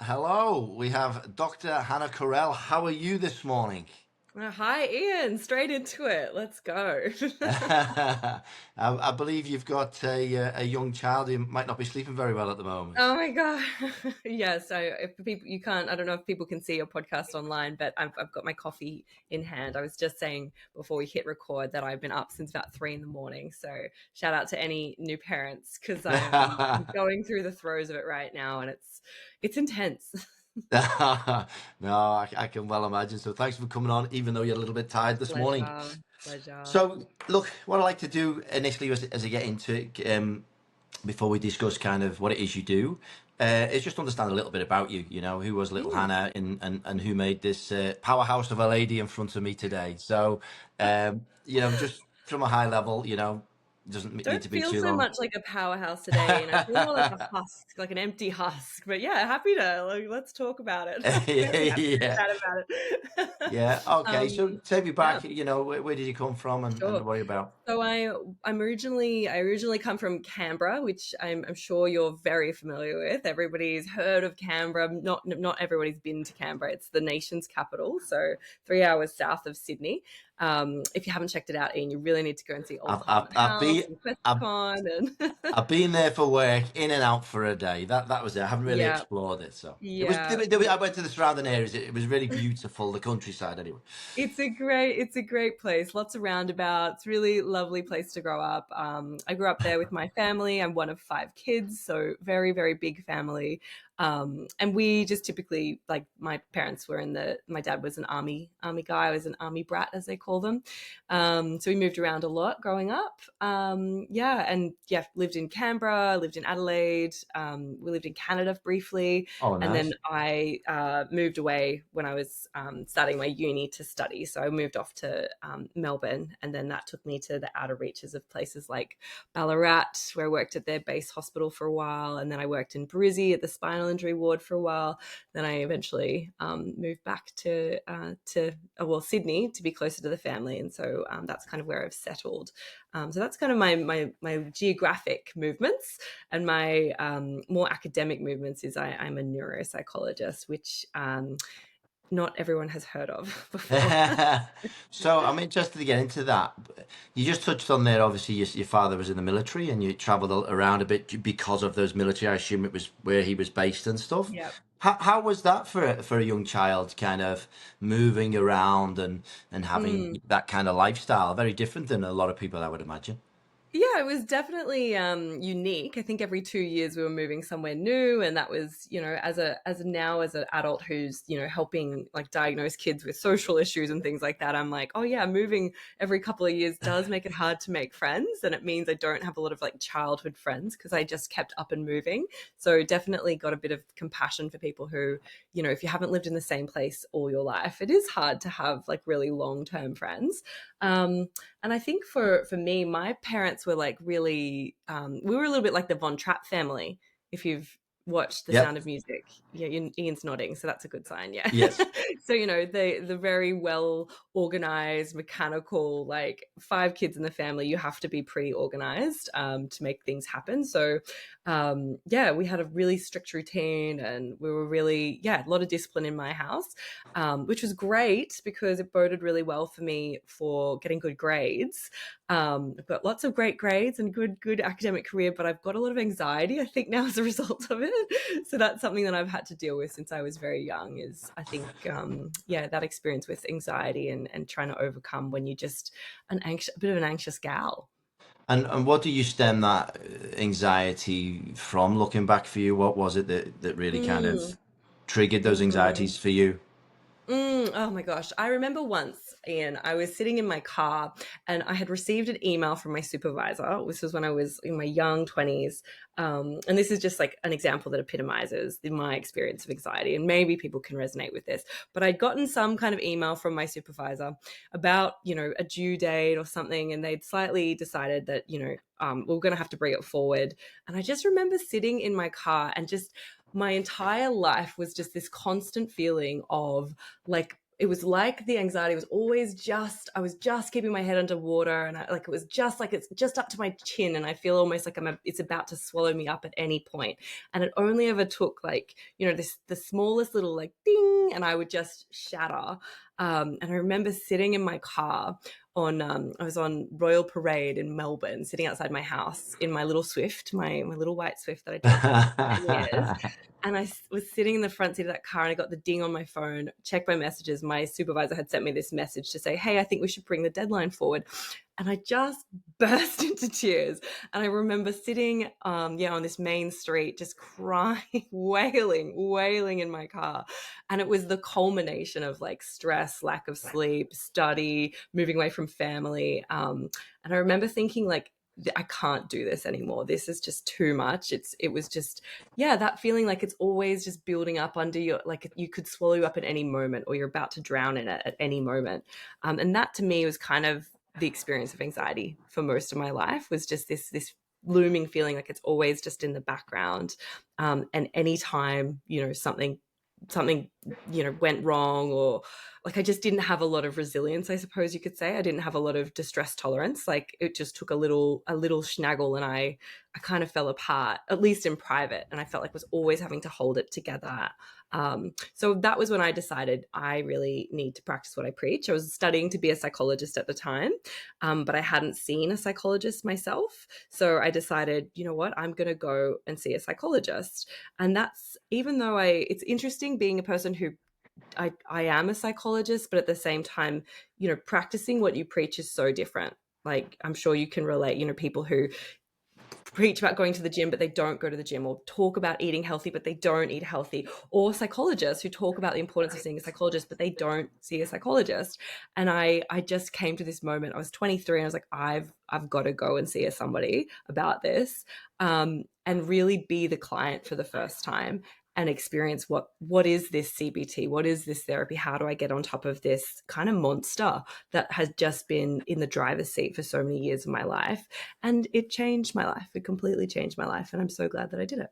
Hello. We have Dr. Hannah Korrel. How are you this morning? Hi, Ian. Straight into it. Let's go. I believe you've got a young child who might not be sleeping very well at the moment. Oh my God. Yeah. So if people, you can't, I don't know if people can see your podcast online, but I've got my coffee in hand. I was just saying before we hit record that I've been up since about 3 in the morning. So shout out to any new parents because I'm going through the throes of it right now and it's intense. No, I can well imagine. So thanks for coming on, even though you're a little bit tired this morning. Pleasure. Pleasure. So, look, what I like to do initially as I get into it, before we discuss kind of what it is you do, is just understand a little bit about you. You know, who was little Mm. Hannah and who made this powerhouse of a lady in front of me today. So, just from a high level, doesn't need Don't to be feel too so long. much like a powerhouse today, and I feel more like a husk, like an empty husk. But yeah, happy to let's talk about it. Very happy to Yeah, chat about it. yeah. Okay, so take me Yeah, back. Where did you come from and sure. what are you about? So I originally come from Canberra, which I'm sure you're very familiar with. Everybody's heard of Canberra. Not everybody's been to Canberra. It's the nation's capital, so 3 hours south of Sydney. If you haven't checked it out, Ian, you really need to go and see Old I've I've Parliament I've House been and I've QuestCon and I've been there for work, in and out for a day. That was it. I haven't really yeah, explored it, so it was. yeah. I went to the surrounding areas. It was really beautiful, the countryside. Anyway. It's a great place. Lots of roundabouts. Really lovely place to grow up. I grew up there with my family. I'm one of 5 kids, so very very big family. And we just typically like my parents were in the. My dad was an army guy. I was an army brat, as they call them. So we moved around a lot growing up. Yeah, lived in Canberra, lived in Adelaide. We lived in Canada briefly, Oh, and then nice. I moved away when I was starting my uni to study. So I moved off to Melbourne, and then that took me to the outer reaches of places like Ballarat, where I worked at their base hospital for a while, and then I worked in Brizzy at the spinal injury ward for a while. Then I eventually moved back to Sydney to be closer to the family, and so that's kind of where I've settled. So that's kind of my geographic movements, and my more academic movements is I'm a neuropsychologist, which not everyone has heard of before. So I'm interested to get into that. You just touched on there. Obviously, your father was in the military, and you travelled around a bit because of those military. I assume it was where he was based and stuff. Yeah. How was that for a young child, kind of moving around and having Mm. that kind of lifestyle? Very different than a lot of people, I would imagine. Yeah, it was definitely unique. I think every 2 years we were moving somewhere new, and that was, as an adult who's helping like diagnose kids with social issues and things like that. I'm like, oh yeah, moving every couple of years does make it hard to make friends, and it means I don't have a lot of like childhood friends because I just kept up and moving. So definitely got a bit of compassion for people who, if you haven't lived in the same place all your life, it is hard to have like really long term friends. And I think for me, my parents were like really, we were a little bit like the Von Trapp family. If you've watched The Yep. Sound of Music, yeah, Ian's nodding, so that's a good sign. Yeah. Yes. So the very well organized, mechanical, like 5 kids in the family. You have to be pretty organized to make things happen. So yeah, we had a really strict routine, and we were really a lot of discipline in my house, which was great because it boded really well for me for getting good grades. I've got lots of great grades and good academic career, but I've got a lot of anxiety, I think, now as a result of it. So that's something that I've had to deal with since I was very young. Is I think that experience with anxiety and trying to overcome when you're just a bit of an anxious gal. And what do you stem that anxiety from? Looking back for you, what was it that really kind Mm, of triggered those mm. anxieties for you? Oh my gosh. I remember once, Ian, I was sitting in my car and I had received an email from my supervisor. This was when I was in my young 20s. And this is just like an example that epitomizes my experience of anxiety. And maybe people can resonate with this. But I'd gotten some kind of email from my supervisor about, a due date or something. And they'd slightly decided that, we were going to have to bring it forward. And I just remember sitting in my car and just my entire life was just this constant feeling of like it was like the anxiety was always just, I was just keeping my head underwater, and it was just like, it's just up to my chin, and I feel almost like it's about to swallow me up at any point. And it only ever took like, the smallest little like ding, and I would just shatter. And I remember sitting in my car I was on Royal Parade in Melbourne, sitting outside my house in my little Swift, my little white Swift that I drove for 10 years. And I was sitting in the front seat of that car, and I got the ding on my phone, checked my messages. My supervisor had sent me this message to say, hey, I think we should bring the deadline forward. And I just burst into tears. And I remember sitting, on this main street, just crying, wailing in my car. And it was the culmination of like stress, lack of sleep, study, moving away from family. And I remember thinking like, I can't do this anymore. This is just too much. It was just, that feeling like it's always just building up under your, like you could swallow you up at any moment, or you're about to drown in it at any moment. And that to me was kind of the experience of anxiety for most of my life, was just this looming feeling like it's always just in the background. And anytime, something went wrong, or like I just didn't have a lot of resilience, I suppose you could say. I didn't have a lot of distress tolerance. Like it just took a little snaggle, and I kind of fell apart, at least in private, and I felt like I was always having to hold it together. So that was when I decided I really need to practice what I preach. I was studying to be a psychologist at the time, but I hadn't seen a psychologist myself. So I decided, you know what, I'm going to go and see a psychologist. And that's, even though it's interesting being a person who I am a psychologist, but at the same time, practicing what you preach is so different. Like I'm sure you can relate, people who preach about going to the gym but they don't go to the gym, or talk about eating healthy but they don't eat healthy, or psychologists who talk about the importance of seeing a psychologist but they don't see a psychologist. And I just came to this moment. I was 23 and I was like, I've got to go and see somebody about this, and really be the client for the first time, and experience what is this CBT, what is this therapy, how do I get on top of this kind of monster that has just been in the driver's seat for so many years of my life. And it changed my life. It completely changed my life, and I'm so glad that I did it.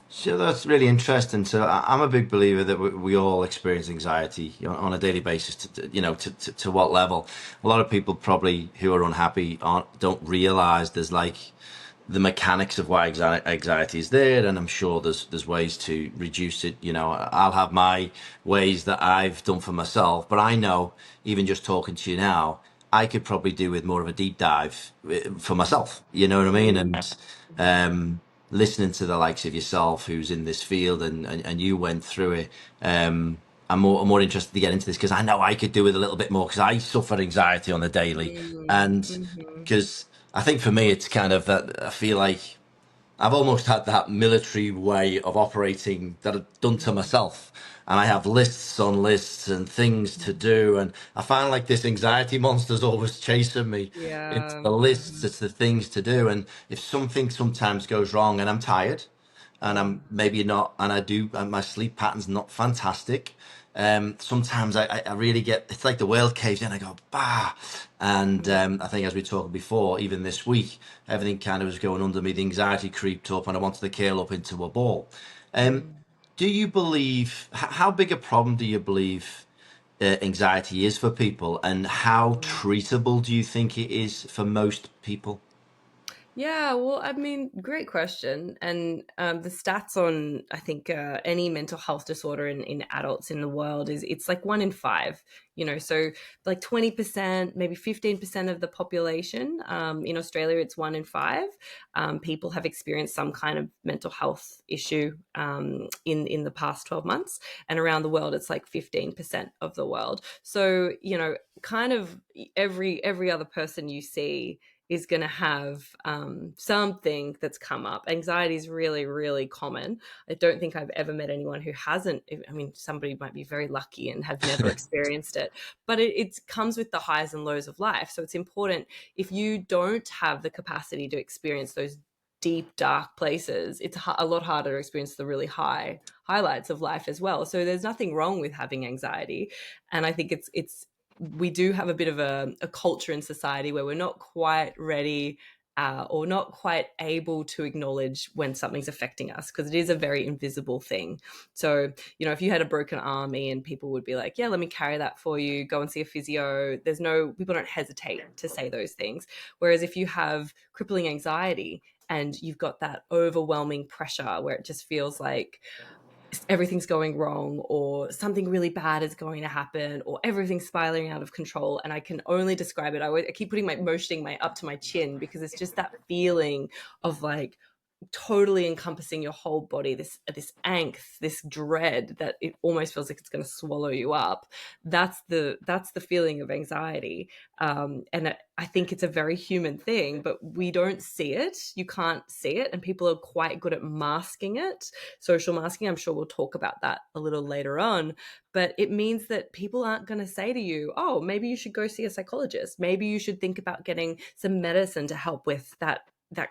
So that's really interesting. So I'm a big believer that we all experience anxiety on a daily basis. To what level? A lot of people probably who are unhappy don't realize there's like the mechanics of why anxiety is there, and I'm sure there's ways to reduce it. I'll have my ways that I've done for myself, but I know even just talking to you now, I could probably do with more of a deep dive for myself. You know what I mean? Mm, And listening to the likes of yourself, who's in this field, and you went through it. I'm more interested to get into this because I know I could do with a little bit more, because I suffer anxiety on the daily, and mhm. because I think for me it's kind of that I feel like I've almost had that military way of operating that I've done to myself. And I have lists on lists and things to do. And I find like this anxiety monster's always chasing me. It's Yeah. the lists, Mhm. it's the things to do. And if something sometimes goes wrong and I'm tired, and Yeah. I'm maybe not, and my sleep pattern's not fantastic. Sometimes I really get, it's like the world caves in. I go, bah. And Mm, I think as we talked before, even this week, everything kind of was going under me. The anxiety creeped up and I wanted to curl up into a ball. Um, mm, do you believe, how big a problem do you believe anxiety is for people, and how mm. treatable do you think it is for most people? Yeah, well, I mean, great question. And the stats on, I think, any mental health disorder in adults in the world is it's like 1 in 5. So like 20%, maybe 15% of the population in Australia, it's 1 in 5. People have experienced some kind of mental health issue in the past 12 months, and around the world, it's like 15% of the world. So kind of every other person you see is going to have something that's come up. Anxiety is really, really common. I don't think I've ever met anyone who hasn't. I mean, somebody might be very lucky and have never experienced it, but it comes with the highs and lows of life. So it's important, if you don't have the capacity to experience those deep, dark places, it's a lot harder to experience the really high highlights of life as well. So there's nothing wrong with having anxiety. And I think it's we do have a bit of a culture in society where we're not quite ready or not quite able to acknowledge when something's affecting us, because it is a very invisible thing. So, if you had a broken arm, and people would be like, yeah, let me carry that for you, go and see a physio. People don't hesitate to say those things. Whereas if you have crippling anxiety and you've got that overwhelming pressure where it just feels like everything's going wrong, or something really bad is going to happen, or everything's spiraling out of control, and I can only describe it. I keep motioning my up to my chin, because it's just that feeling of like totally encompassing your whole body, this angst, this dread that it almost feels like it's going to swallow you up. That's the feeling of anxiety. And I think it's a very human thing, but we don't see it. You can't see it, and people are quite good at masking it. Social masking, I'm sure we'll talk about that a little later on. But it means that people aren't going to say to you, oh, maybe you should go see a psychologist, maybe you should think about getting some medicine to help with that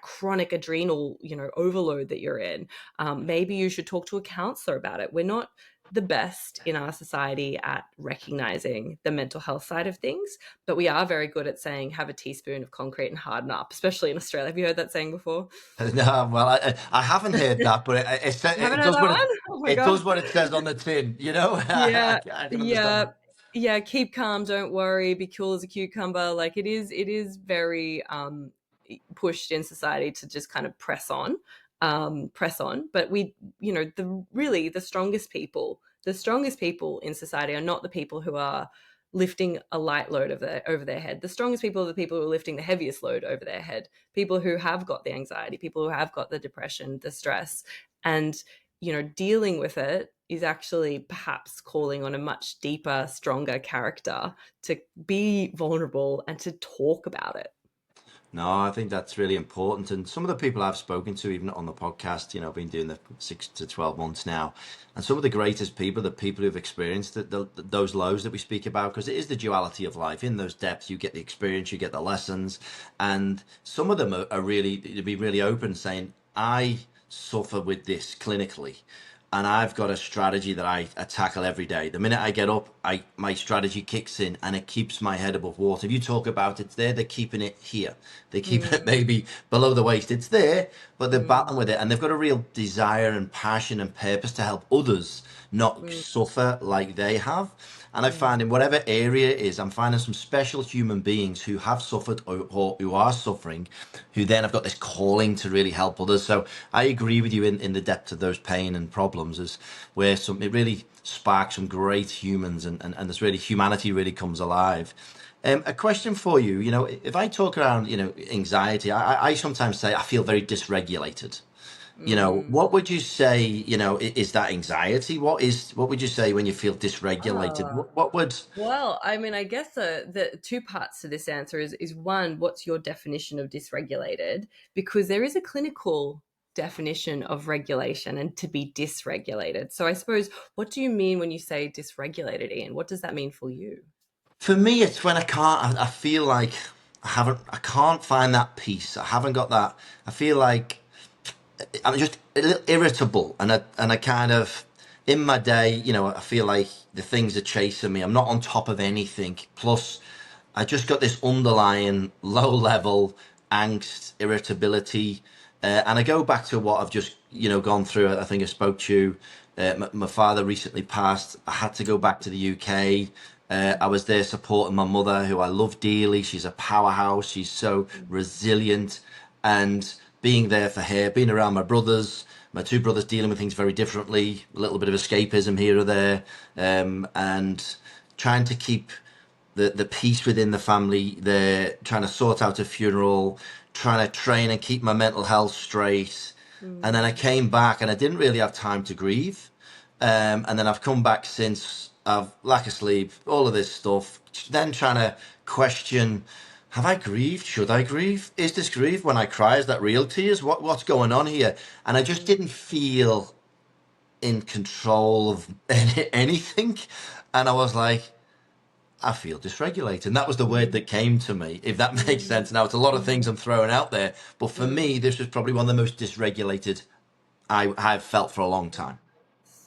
chronic adrenal, overload that you're in. Maybe you should talk to a counselor about it. We're not the best in our society at recognizing the mental health side of things, but we are very good at saying, have a teaspoon of concrete and harden up, especially in Australia. Have you heard that saying before? No, well, I haven't heard that, but You haven't it heard does that what one? Oh my it God. does what it says on the tin. Yeah, I can yeah, understand. yeah. Keep calm, don't worry, be cool as a cucumber. Like it is very pushed in society to just kind of press on. But the strongest people in society are not the people who are lifting a light load over their head. The strongest people are the people who are lifting the heaviest load over their head. People who have got the anxiety, people who have got the depression, the stress, and dealing with it is actually perhaps calling on a much deeper, stronger character to be vulnerable and to talk about it. No, I think that's really important. And some of the people I've spoken to, even on the podcast, I've been doing the 6 to 12 months now, and some of the greatest people, the people who've experienced those lows that we speak about, because it is the duality of life. In those depths, you get the experience, you get the lessons, and some of them are really, to be really open, saying, I suffer with this clinically, and I've got a strategy that I tackle every day. The minute I get up, my strategy kicks in, and it keeps my head above water. If you talk about it there, they're keeping it here. They're keeping it Mm, maybe below the waist. It's there, but they're mm, battling with it, and they've got a real desire and passion and purpose to help others not mm, suffer like they have. And I mm, find in whatever area it is, I'm finding some special human beings who have suffered, or who are suffering, who then have got this calling to really help others. So I agree with you in the depth of those pain and problems, is where it really sparks some great humans, and this really humanity really comes alive. A question for you, if I talk around, anxiety, I sometimes say I feel very dysregulated. mm. What would you say, is that anxiety? What would you say when you feel dysregulated? Ah, What would, well, I mean, I guess the two parts to this answer is one, what's your definition of dysregulated? Because there is a clinical definition of regulation and to be dysregulated. So I suppose, what do you mean when you say dysregulated, Ian? What does that mean for you? for me, it's when I feel like I can't find that peace. I haven't got that. I feel like I'm just a little irritable, and I kind of, in my day, I feel like the things are chasing me. I'm not on top of anything. Plus, I just got this underlying low level angst, irritability, and I go back to what I've just gone through. I think I spoke to you. My father recently passed. I had to go back to the UK. I was there supporting my mother, who I love dearly. She's a powerhouse. She's so resilient, and being there for her, being around my two brothers dealing with things very differently, a little bit of escapism here or there, and trying to keep the peace within the family. They're trying to sort out a funeral, trying to train and keep my mental health straight. And then I Mm, came back, and I didn't really have time to grieve. And then I've come back since. I've lack of sleep, all of this stuff. Then trying to question: have I grieved? Should I grieve? Is this grief? When I cry, is that real tears? What's going on here? And I just mm, didn't feel in control of anything. And I was like, I feel dysregulated. And that was the word mm, that came to me, if that makes mm, sense. Now, it's a lot of things mm, I'm throwing out there, but for mm. me, this was probably one of the most dysregulated I've felt for a long time.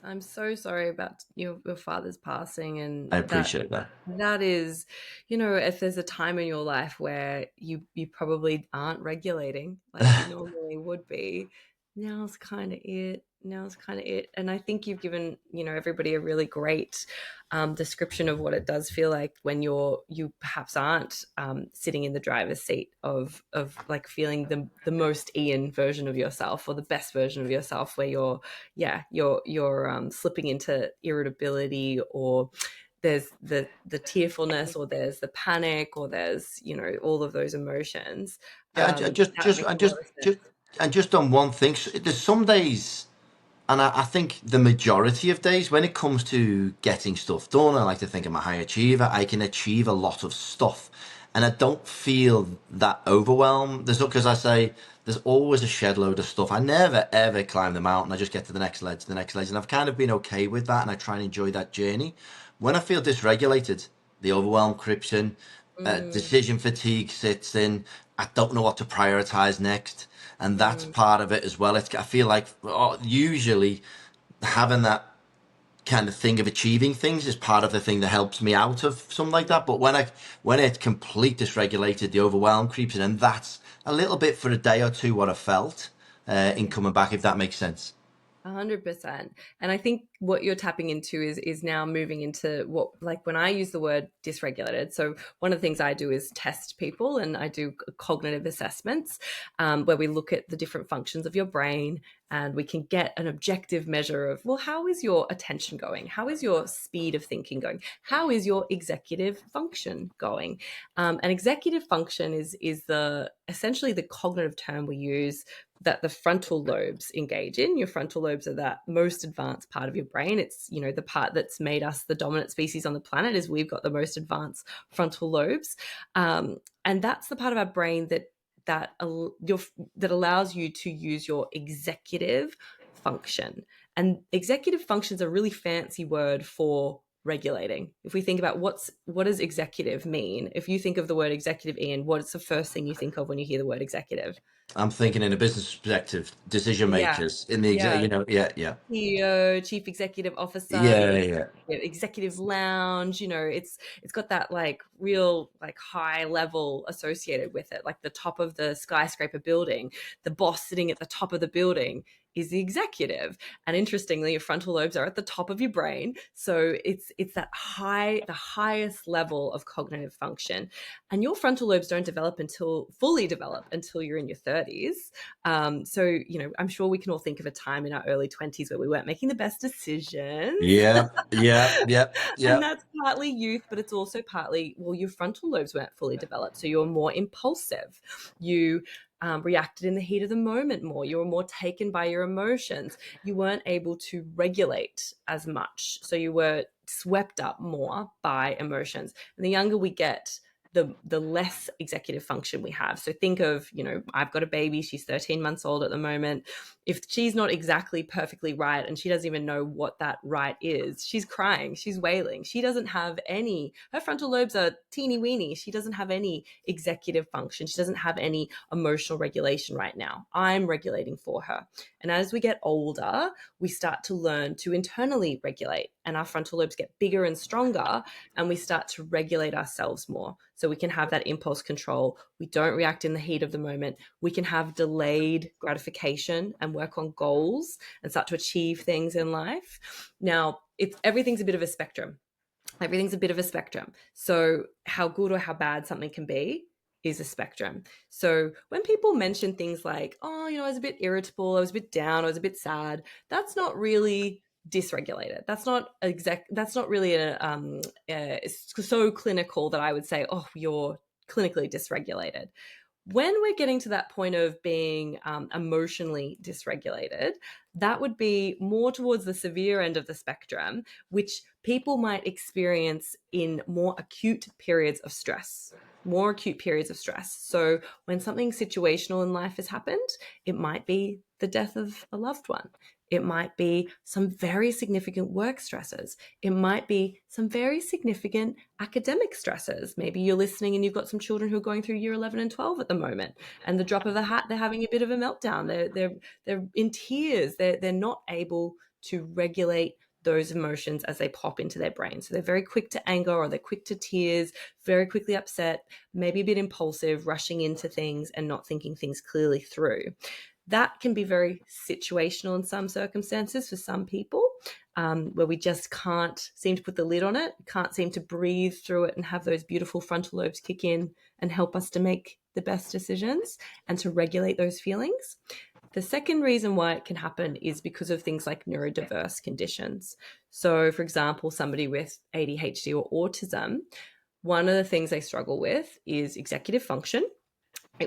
I'm so sorry about your father's passing, and I that appreciate that. that is, if there's a time in your life where you probably aren't regulating like you normally would be, now's kind of it. Now's kind of it. And I think you've given, everybody a really great description of what it does feel like when you perhaps aren't sitting in the driver's seat of like feeling the most Ian version of yourself or the best version of yourself, where you're slipping into irritability, or there's the tearfulness, or there's the panic, or there's all of those emotions. Yeah, That makes a lot of just, sense. and just on one thing. There's some days, and I think the majority of days, when it comes to getting stuff done, I like to think I'm a high achiever. I can achieve a lot of stuff, and I don't feel that overwhelmed. There's because I say there's always a shed load of stuff. I never ever climb the mountain. I just get to the next ledge, the next ledge, and I've kind of been okay with that, and I try and enjoy that journey. When I feel dysregulated, the overwhelm creeps in, Mm, decision fatigue sits in. I don't know what to prioritize next, and that's mm. part of it as well. I feel like usually having that kind of thing of achieving things is part of the thing that helps me out of something like that. But when it's complete dysregulated, the overwhelm creeps in, and that's a little bit for a day or two what I felt in coming back, if that makes sense. 100%. And I think what you're tapping into is now moving into what, like when I use the word dysregulated. So one of the things I do is test people, and I do cognitive assessments, where we look at the different functions of your brain, and we can get an objective measure of, well, how is your attention going? How is your speed of thinking going? How is your executive function going? And executive function is the essentially the cognitive term we use that the frontal lobes engage in. Your frontal lobes are that most advanced part of your brain. It's, the part that's made us the dominant species on the planet, is we've got the most advanced frontal lobes. And that's the part of our brain that that allows you to use your executive function. And executive function is a really fancy word for regulating. If we think about what does executive mean? If you think of the word executive, Ian, what's the first thing you think of when you hear the word executive? I'm thinking in a business perspective, decision Yeah. makers in the Yeah. yeah, yeah, CEO, chief executive officer, yeah, the yeah. executive lounge, it's got that like real like high level associated with it, like the top of the skyscraper building, the boss sitting at the top of the building is the executive. And interestingly, your frontal lobes are at the top of your brain. So it's that the highest level of cognitive function. And your frontal lobes don't fully develop until you're in your 30s. So, I'm sure we can all think of a time in our early 20s where we weren't making the best decisions. Yeah, yeah, yeah, And yeah. that's partly youth, but it's also partly, well, your frontal lobes weren't fully developed. So you're more impulsive. You reacted in the heat of the moment more. You were more taken by your emotions. You weren't able to regulate as much. So you were swept up more by emotions. And the younger we get, the less executive function we have. So think of, I've got a baby, she's 13 months old at the moment. If she's not exactly perfectly right and she doesn't even know what that right is, she's crying, she's wailing. She doesn't have her frontal lobes are teeny weeny. She doesn't have any executive function. She doesn't have any emotional regulation right now. I'm regulating for her. And as we get older, we start to learn to internally regulate, and our frontal lobes get bigger and stronger, and we start to regulate ourselves more. So we can have that impulse control. We don't react in the heat of the moment. We can have delayed gratification and work on goals and start to achieve things in life. Now, everything's a bit of a spectrum. Everything's a bit of a spectrum. So how good or how bad something can be is a spectrum. So when people mention things like, oh, I was a bit irritable, I was a bit down, I was a bit sad, that's not really dysregulated. That's not really it's so clinical that I would say, oh, you're clinically dysregulated. When we're getting to that point of being emotionally dysregulated, that would be more towards the severe end of the spectrum, which people might experience in more acute periods of stress. More acute periods of stress. So, when something situational in life has happened, it might be the death of a loved one. It might be some very significant work stresses. It might be some very significant academic stresses. Maybe you're listening and you've got some children who are going through year 11 and 12 at the moment, and the drop of a hat, they're having a bit of a meltdown. They're in tears. They're not able to regulate those emotions as they pop into their brain. So they're very quick to anger, or they're quick to tears, very quickly upset, maybe a bit impulsive, rushing into things and not thinking things clearly through. That can be very situational in some circumstances for some people, where we just can't seem to put the lid on it, can't seem to breathe through it and have those beautiful frontal lobes kick in and help us to make the best decisions and to regulate those feelings. The second reason why it can happen is because of things like neurodiverse conditions. So, for example, somebody with ADHD or autism, one of the things they struggle with is executive function.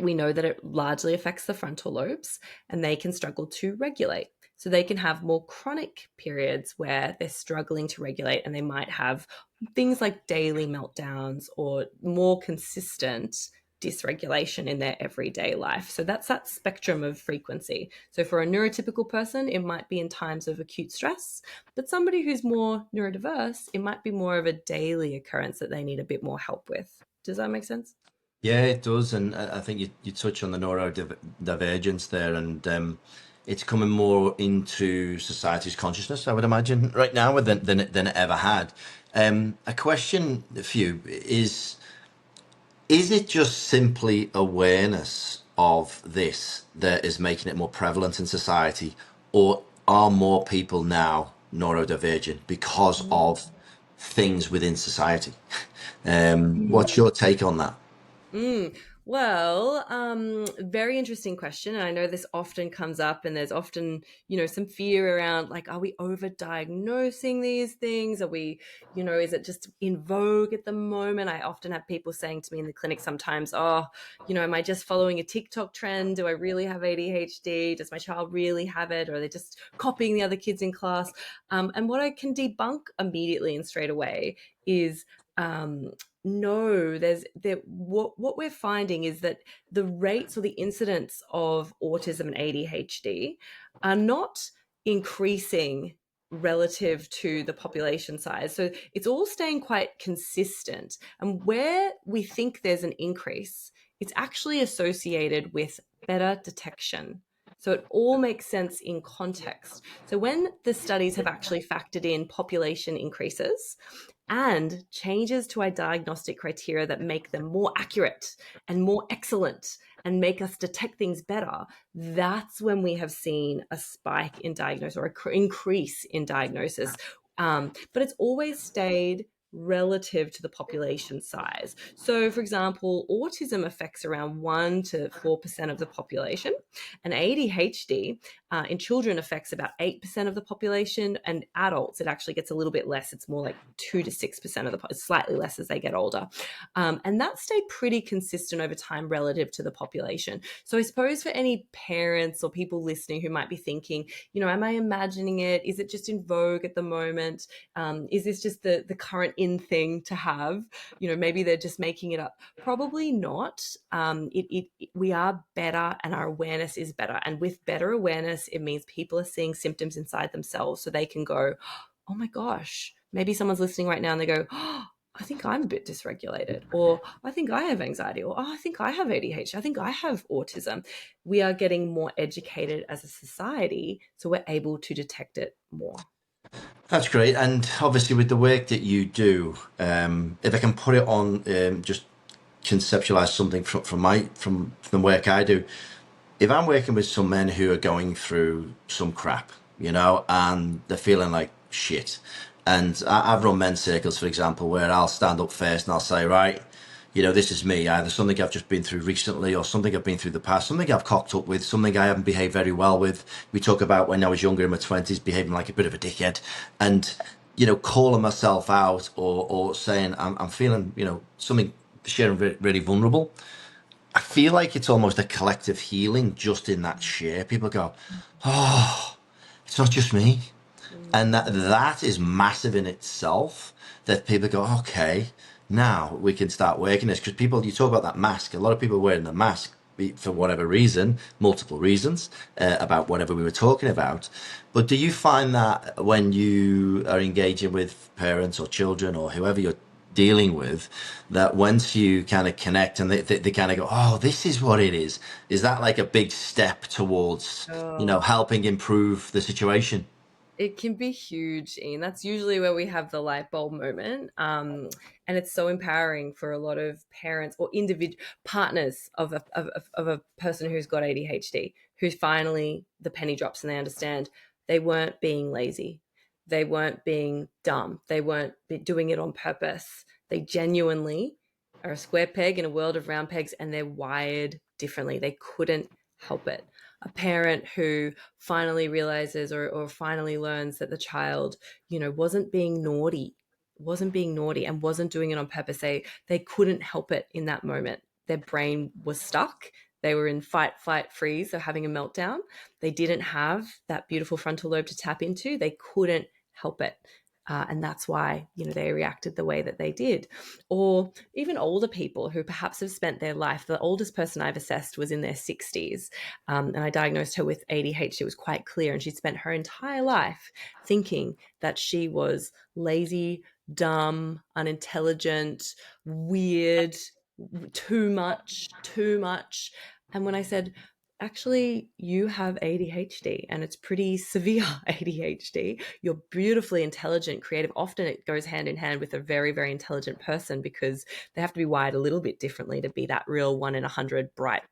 We know that it largely affects the frontal lobes, and they can struggle to regulate. So they can have more chronic periods where they're struggling to regulate, and they might have things like daily meltdowns or more consistent dysregulation in their everyday life. So that's that spectrum of frequency. So for a neurotypical person, it might be in times of acute stress, but somebody who's more neurodiverse, it might be more of a daily occurrence that they need a bit more help with. Does that make sense? Yeah, it does, and I think you touch on the neurodivergence there, and it's coming more into society's consciousness, I would imagine, right now than it ever had. A question for you is it just simply awareness of this that is making it more prevalent in society, or are more people now neurodivergent because of things within society? What's your take on that? Mm. Well, very interesting question. And I know this often comes up, and there's often, some fear around like, are we over-diagnosing these things? Are we, is it just in vogue at the moment? I often have people saying to me in the clinic sometimes, oh, am I just following a TikTok trend? Do I really have ADHD? Does my child really have it? Or are they just copying the other kids in class? And what I can debunk immediately and straight away is, um, no, what we're finding is that the rates or the incidence of autism and ADHD are not increasing relative to the population size. So it's all staying quite consistent. And where we think there's an increase, it's actually associated with better detection. So it all makes sense in context. So when the studies have actually factored in population increases and changes to our diagnostic criteria that make them more accurate and more excellent and make us detect things better, that's when we have seen a spike in diagnosis or an increase in diagnosis. But it's always stayed relative to the population size. So, for example, autism affects around 1 to 4% of the population, and ADHD in children affects about 8% of the population, and adults, it actually gets a little bit less. It's more like 2 to 6% of the slightly less as they get older. And that stayed pretty consistent over time relative to the population. So I suppose for any parents or people listening who might be thinking, am I imagining it? Is it just in vogue at the moment? Is this just the current in thing to have? Maybe they're just making it up. Probably not. We are better, and our awareness is better. And with better awareness, it means people are seeing symptoms inside themselves, so they can go, oh my gosh, maybe someone's listening right now and they go, oh, I think I'm a bit dysregulated, or I think I have anxiety, or oh, I think I have ADHD, I think I have autism. We are getting more educated as a society, so we're able to detect it more. That's great. And obviously, with the work that you do, if I can put it on, just conceptualize something from the work I do. If I'm working with some men who are going through some crap, and they're feeling like shit, and I've run men's circles, for example, where I'll stand up first and I'll say, right, this is me, either something I've just been through recently or something I've been through the past, something I've cocked up with, something I haven't behaved very well with. We talk about when I was younger in my 20s, behaving like a bit of a dickhead, and, calling myself out, or saying I'm feeling, something, sharing really vulnerable. I feel like it's almost a collective healing just in that share. People go, oh, it's not just me. And Mm. that is massive in itself, that people go, okay, now we can start working this. Because people, you talk about that mask, a lot of people are wearing the mask for whatever reason, multiple reasons, about whatever we were talking about. But do you find that when you are engaging with parents or children or whoever you're dealing with, that once you kind of connect and they kind of go, oh, this is what it is that like a big step towards, Oh. helping improve the situation? It can be huge, Ian. That's usually where we have the light bulb moment. And it's so empowering for a lot of parents or individual partners of a person who's got ADHD, who finally the penny drops and they understand they weren't being lazy. They weren't being dumb. They weren't doing it on purpose. They genuinely are a square peg in a world of round pegs and they're wired differently. They couldn't help it. A parent who finally realizes or finally learns that the child, wasn't being naughty and wasn't doing it on purpose. They couldn't help it in that moment. Their brain was stuck. They were in fight, flight, freeze, or having a meltdown. They didn't have that beautiful frontal lobe to tap into. They couldn't help it. And that's why, they reacted the way that they did. Or even older people who perhaps have spent their life, the oldest person I've assessed was in their 60s. And I diagnosed her with ADHD. It was quite clear. And she'd spent her entire life thinking that she was lazy, dumb, unintelligent, weird, too much, too much. And when I said, actually, you have ADHD and it's pretty severe ADHD. You're beautifully intelligent, creative. Often it goes hand in hand with a very, very intelligent person because they have to be wired a little bit differently to be that real 1 in 100 bright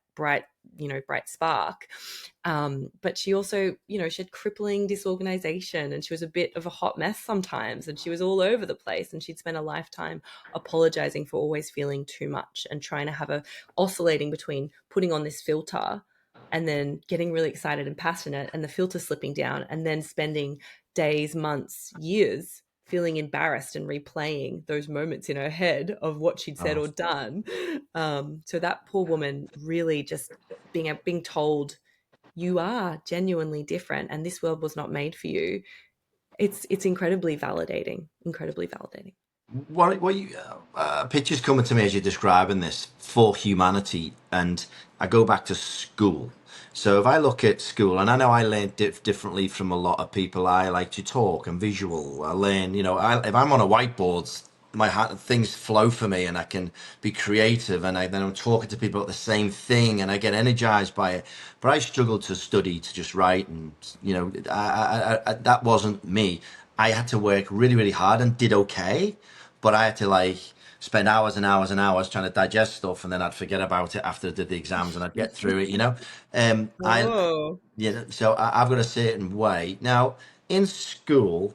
spark. But she also, she had crippling disorganization and she was a bit of a hot mess sometimes and she was all over the place and she'd spent a lifetime apologizing for always feeling too much and trying to have oscillating between putting on this filter and then getting really excited and passionate and the filter slipping down and then spending days, months, years feeling embarrassed and replaying those moments in her head of what she'd said Oh. or done. So that poor woman really just being told you are genuinely different and this world was not made for you. It's incredibly validating, incredibly validating. What you pictures coming to me as you're describing this for humanity, and I go back to school. So if I look at school, and I know I learn differently from a lot of people. I like to talk and visual. I learn, if I'm on a whiteboard, things flow for me, and I can be creative. And then I'm talking to people about the same thing, and I get energized by it. But I struggled to study, to just write, and that wasn't me. I had to work really, really hard and did okay, but I had to like spend hours and hours and hours trying to digest stuff, and then I'd forget about it after I did the exams, and I'd get through it. I Oh, so I've got a certain way now in school.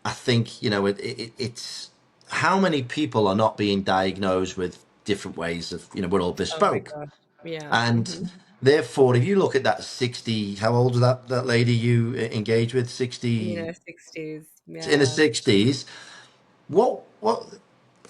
I think it's how many people are not being diagnosed with different ways of we're all oh my bespoke, God. Yeah. and therefore if you look at that 60, how old was that lady you engaged with, 60 60s. in the Yeah. 60s. What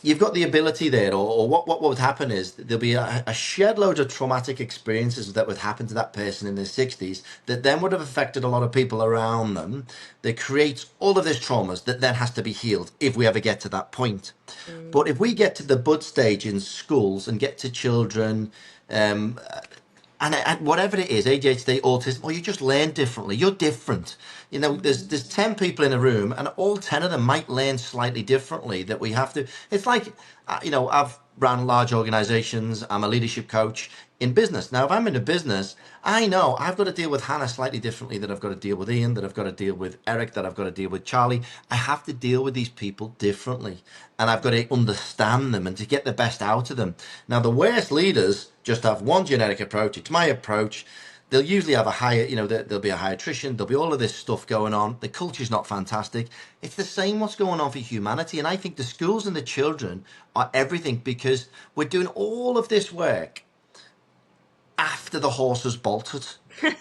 you've got the ability there, or what would happen is there'll be a shed load of traumatic experiences that would happen to that person in their 60s that then would have affected a lot of people around them, that creates all of this traumas that then has to be healed if we ever get to that point. But Mm, if we get to the bud stage in schools and get to children, um, and whatever it is, ADHD, autism, or you just learn differently. You're different. mhm, There's 10 people in a room, and all 10 of them might learn slightly differently. That we have to. It's like, I've run large organizations. I'm a leadership coach in business. Now, if I'm in a business, I know I've got to deal with Hannah slightly differently. That I've got to deal with Ian. That I've got to deal with Eric. That I've got to deal with Charlie. I have to deal with these people differently, and I've got to understand them and to get the best out of them. Now, the worst leaders just have one generic approach. It's my approach. They'll usually have a higher, there'll be a high attrition. There'll be all of this stuff going on. The culture's not fantastic. It's the same what's going on for humanity. And I think the schools and the children are everything because we're doing all of this work after the horse has bolted.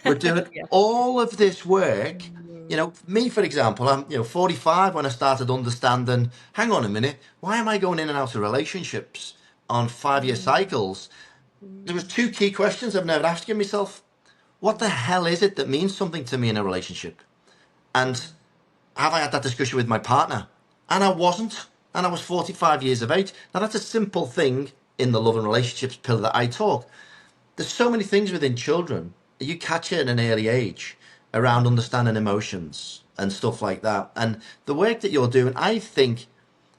We're doing yeah. all of this work. Mm, Me, for example, I'm 45 when I started understanding, hang on a minute, why am I going in and out of relationships on 5-year mm, cycles? There was mm, two key questions I've never asked myself. What the hell is it that means something to me in a relationship? And mm, have I had that discussion with my partner? And I wasn't. And I was 45 years of age. Now, that's a simple thing in the love and relationships pillar that I talk. There's so many things within children that you catch it at an early age around mm, understanding emotions and stuff like that. And the work that you're doing, I think,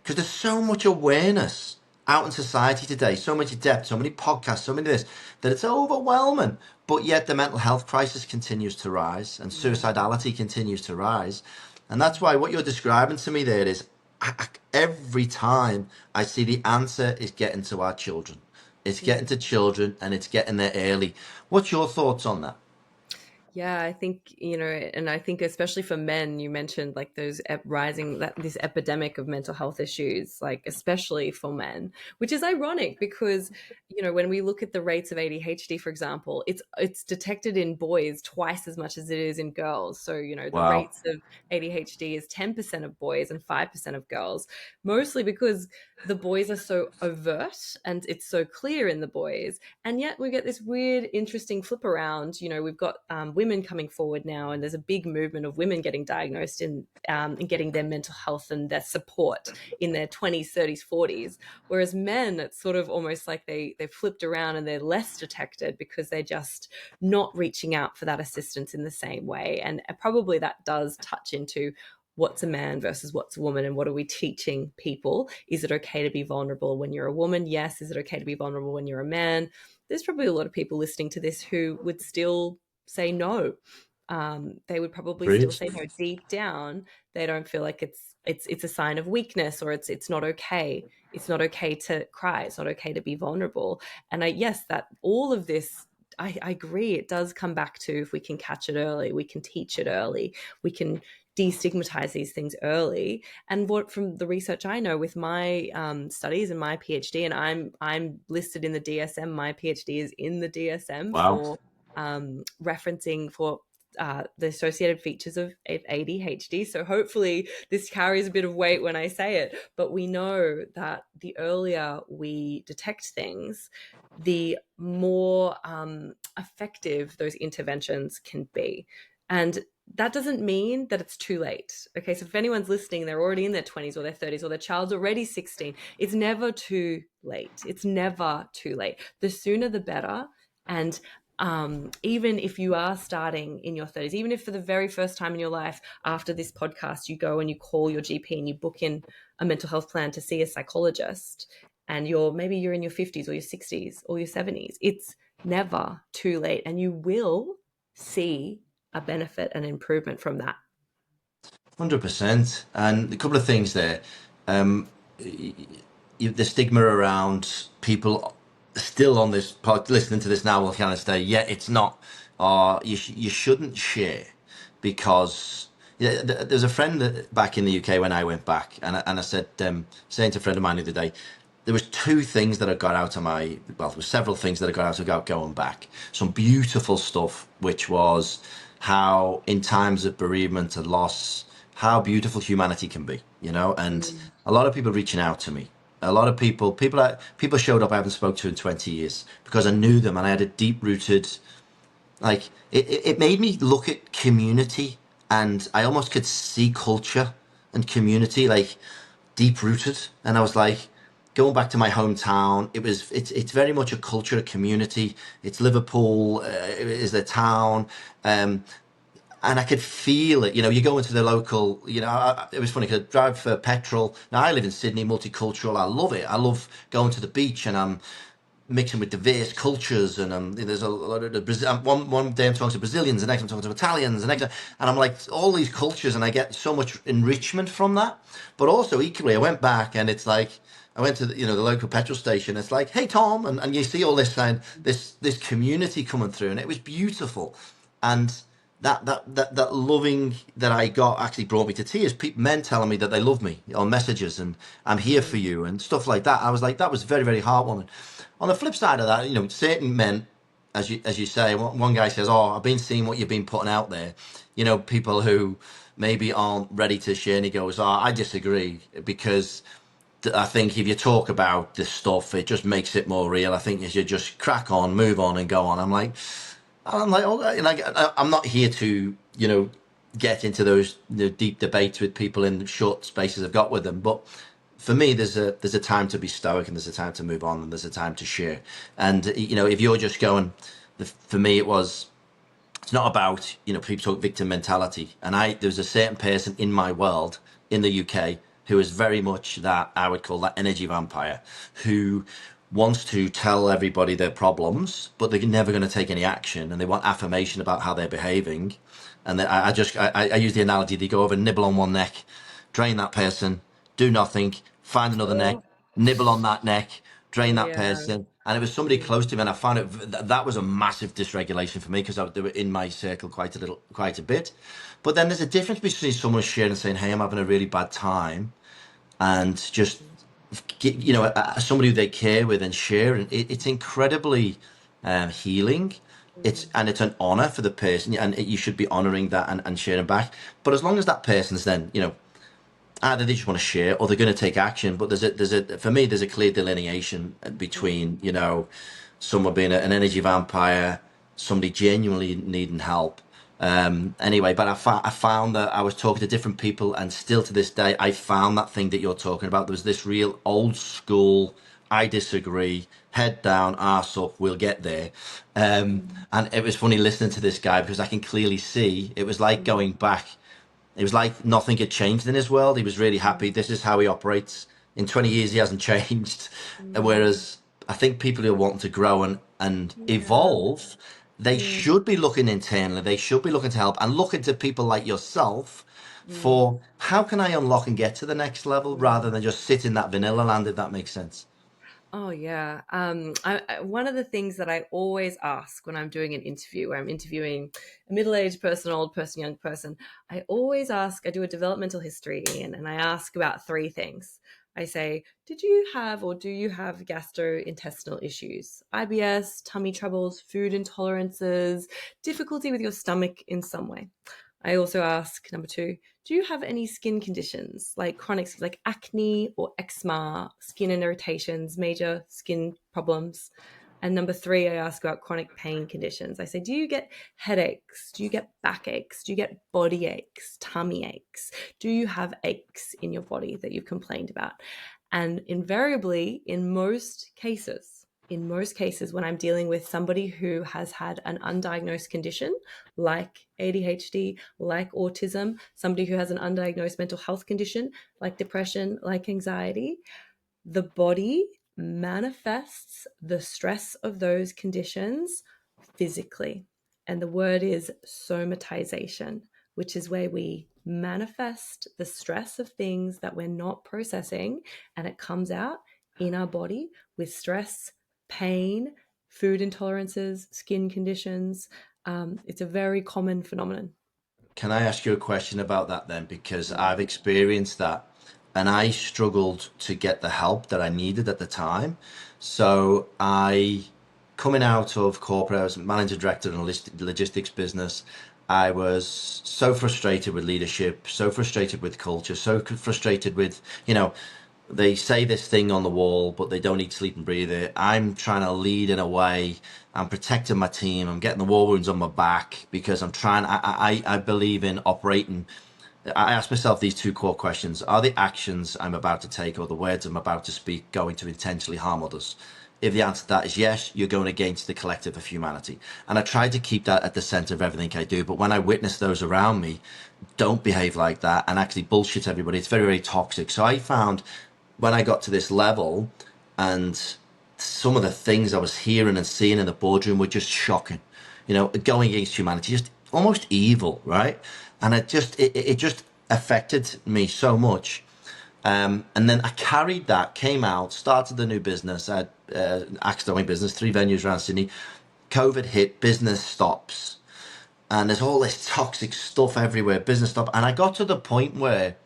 because there's so much awareness out in society today, so much depth, so many podcasts, so many of this, that it's overwhelming. But yet the mental health crisis continues to rise and Mm. suicidality continues to rise. And that's why what you're describing to me there is every time I see the answer is getting to our children. It's getting to Mm. children and it's getting there early. What's your thoughts on that? Yeah, I think, and I think especially for men, you mentioned like those rising, that this epidemic of mental health issues, like especially for men, which is ironic because, when we look at the rates of ADHD, for example, it's detected in boys twice as much as it is in girls. So, the Wow. rates of ADHD is 10% of boys and 5% of girls, mostly because the boys are so overt and it's so clear in the boys, and yet we get this weird, interesting flip around. We've got women coming forward now, and there's a big movement of women getting diagnosed and getting their mental health and their support in their 20s, 30s, 40s. Whereas men, it's sort of almost like they've flipped around and they're less detected because they're just not reaching out for that assistance in the same way. And probably that does touch into what's a man versus what's a woman, and what are we teaching people? Is it okay to be vulnerable when you're a woman? Yes. Is it okay to be vulnerable when you're a man? There's probably a lot of people listening to this who would still say no. They would probably still Preach. say no deep down. They don't feel like it's a sign of weakness, or it's not okay. It's not okay to cry. It's not okay to be vulnerable. And yes, that all of this, I agree. It does come back to, if we can catch it early, we can teach it early, we can destigmatize these things early. And what, from the research I know with my studies and my PhD, and I'm listed in the DSM. My PhD is in the DSM Wow. for referencing for the associated features of ADHD. So hopefully this carries a bit of weight when I say it. But we know that the earlier we detect things, the more effective those interventions can be. And that doesn't mean that it's too late. Okay, so if anyone's listening, they're already in their 20s or their 30s, or their child's already 16, it's never too late. It's never too late. The sooner the better. And even if you are starting in your 30s, even if for the very first time in your life after this podcast, you go and you call your GP and you book in a mental health plan to see a psychologist, and maybe you're in your 50s or your 60s or your 70s, it's never too late, and you will see a benefit and improvement from that. 100%. And a couple of things there. Um, the stigma around people still on this pod, listening to this now will kind of say, yeah, it's not, you shouldn't share because yeah, there's a friend back in the UK when I went back, and I said, saying to a friend of mine the other day, there was two things that I got out of well, there were several things that I got out of going back. Some beautiful stuff, which was how in times of bereavement and loss, how beautiful humanity can be, and Mm. a lot of people reaching out to me. A lot of people showed up I haven't spoke to in 20 years because I knew them and I had a deep rooted, like it made me look at community, and I almost could see culture and community like deep rooted. And I was like, going back to my hometown, it's very much a culture, a community. It's Liverpool, is the town. Um, and I could feel it. You go into the local. It was funny because I drive for petrol. Now I live in Sydney, multicultural. I love it. I love going to the beach, and I'm mixing with diverse cultures. And there's a lot of the Brazil. One day I'm talking to Brazilians, the next I'm talking to Italians, and I'm like all these cultures, and I get so much enrichment from that. But also equally, I went back, and it's like. I went to the local petrol station. It's like, hey Tom, and you see all this community coming through, and it was beautiful, and that loving that I got actually brought me to tears. Men telling me that they love me on messages and I'm here for Mm. you and stuff like that. I was like, that was very, very heartwarming. On the flip side of that, certain men, as you say, one guy says, "Oh, I've been seeing what you've been putting out there." People who maybe aren't ready to share. And he goes, "Oh, I disagree because." I think if you talk about this stuff, it just makes it more real. I think you should just crack on, move on, and go on. I'm like, oh, I'm not here to, get into those deep debates with people in the short spaces I've got with them. But for me, there's a time to be stoic, and there's a time to move on, and there's a time to share. And if you're just going, for me, it's not about people talk victim mentality. And there was a certain person in my world in the UK who is very much that, I would call that energy vampire, who wants to tell everybody their problems, but they're never going to take any action, and they want affirmation about how they're behaving. And then I use the analogy: they go over, nibble on one neck, drain that person, do nothing, find another neck, Oh, nibble on that neck, drain that yeah. person. And it was somebody close to me, and I found that was a massive dysregulation for me, because they were in my circle quite a bit. But then there's a difference between someone sharing and saying, "Hey, I'm having a really bad time," and just somebody who they care with and share, and it's incredibly healing. It's an honor for the person, and you should be honoring that, and sharing back. But as long as that person's then, either they just want to share, or they're going to take action. But there's a for me, there's a clear delineation between, someone being an energy vampire, somebody genuinely needing help. Anyway, but I found that I was talking to different people, and still to this day, I found that thing that you're talking about. There was this real old school, I disagree, head down, arse up, we'll get there. And it was funny listening to this guy, because I can clearly see it was like going back. It was like nothing had changed in his world. He was really happy. This is how he operates. In 20 years, he hasn't changed. Whereas I think people who are wanting to grow and Yeah. evolve, they Mm, should be looking internally. They should be looking to help, and looking to people like yourself mm, for, how can I unlock and get to the next level, rather mm. than just sit in that vanilla land, if that makes sense. Oh yeah. One of the things that I always ask when I'm doing an interview, where I'm interviewing a middle-aged person, old person, young person, I always ask. I do a developmental history, Ian, and I ask about three things. I say, did you have or do you have gastrointestinal issues, IBS, tummy troubles, food intolerances, difficulty with your stomach in some way? I also ask, number two, do you have any skin conditions like chronic, like acne or eczema, skin irritations, major skin problems? And number three, I ask about chronic pain conditions. I say, do you get headaches? Do you get backaches? Do you get body aches, tummy aches? Do you have aches in your body that you've complained about? And invariably, in most cases, when I'm dealing with somebody who has had an undiagnosed condition like ADHD, like autism, somebody who has an undiagnosed mental health condition like depression, like anxiety, the body manifests the stress of those conditions physically. And the word is somatization, which is where we manifest the stress of things that we're not processing, and it comes out in our body with stress, pain, food intolerances, skin conditions. It's a very common phenomenon. Can I ask you a question about that then? Because I've experienced that, and I struggled to get the help that I needed at the time. So coming out of corporate, I was manager director in a logistics business. I was so frustrated with leadership, so frustrated with culture, so frustrated with, they say this thing on the wall, but they don't eat, sleep, and breathe it. I'm trying to lead in a way. I'm protecting my team. I'm getting the war wounds on my back, because I'm trying. I believe in operating. I ask myself these two core questions: are the actions I'm about to take, or the words I'm about to speak, going to intentionally harm others? If the answer to that is yes, you're going against the collective of humanity. And I try to keep that at the center of everything I do. But when I witness those around me don't behave like that, and actually bullshit everybody, it's very, very toxic. So I found, when I got to this level, and some of the things I was hearing and seeing in the boardroom were just shocking, going against humanity, just almost evil, right? And it just affected me so much. And then I carried that, came out, started the new business. I had academic business, 3 venues around Sydney. COVID hit, business stops, and there's all this toxic stuff everywhere. Business stop, and I got to the point where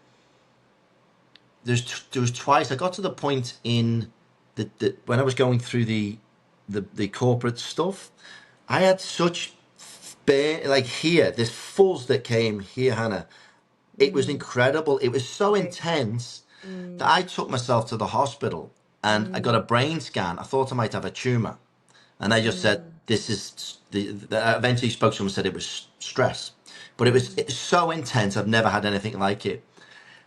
there was twice. I got to the point in the when I was going through the corporate stuff, I had such like here, this fuzz that came here, Hannah. It was Mm, incredible. It was so right. intense that Mm, I took myself to the hospital, and I got a mm, brain scan. I thought I might have a tumor, and they just said, mm, this is eventually spoke to someone and said it was stress, but it was so intense. I've never had anything like it.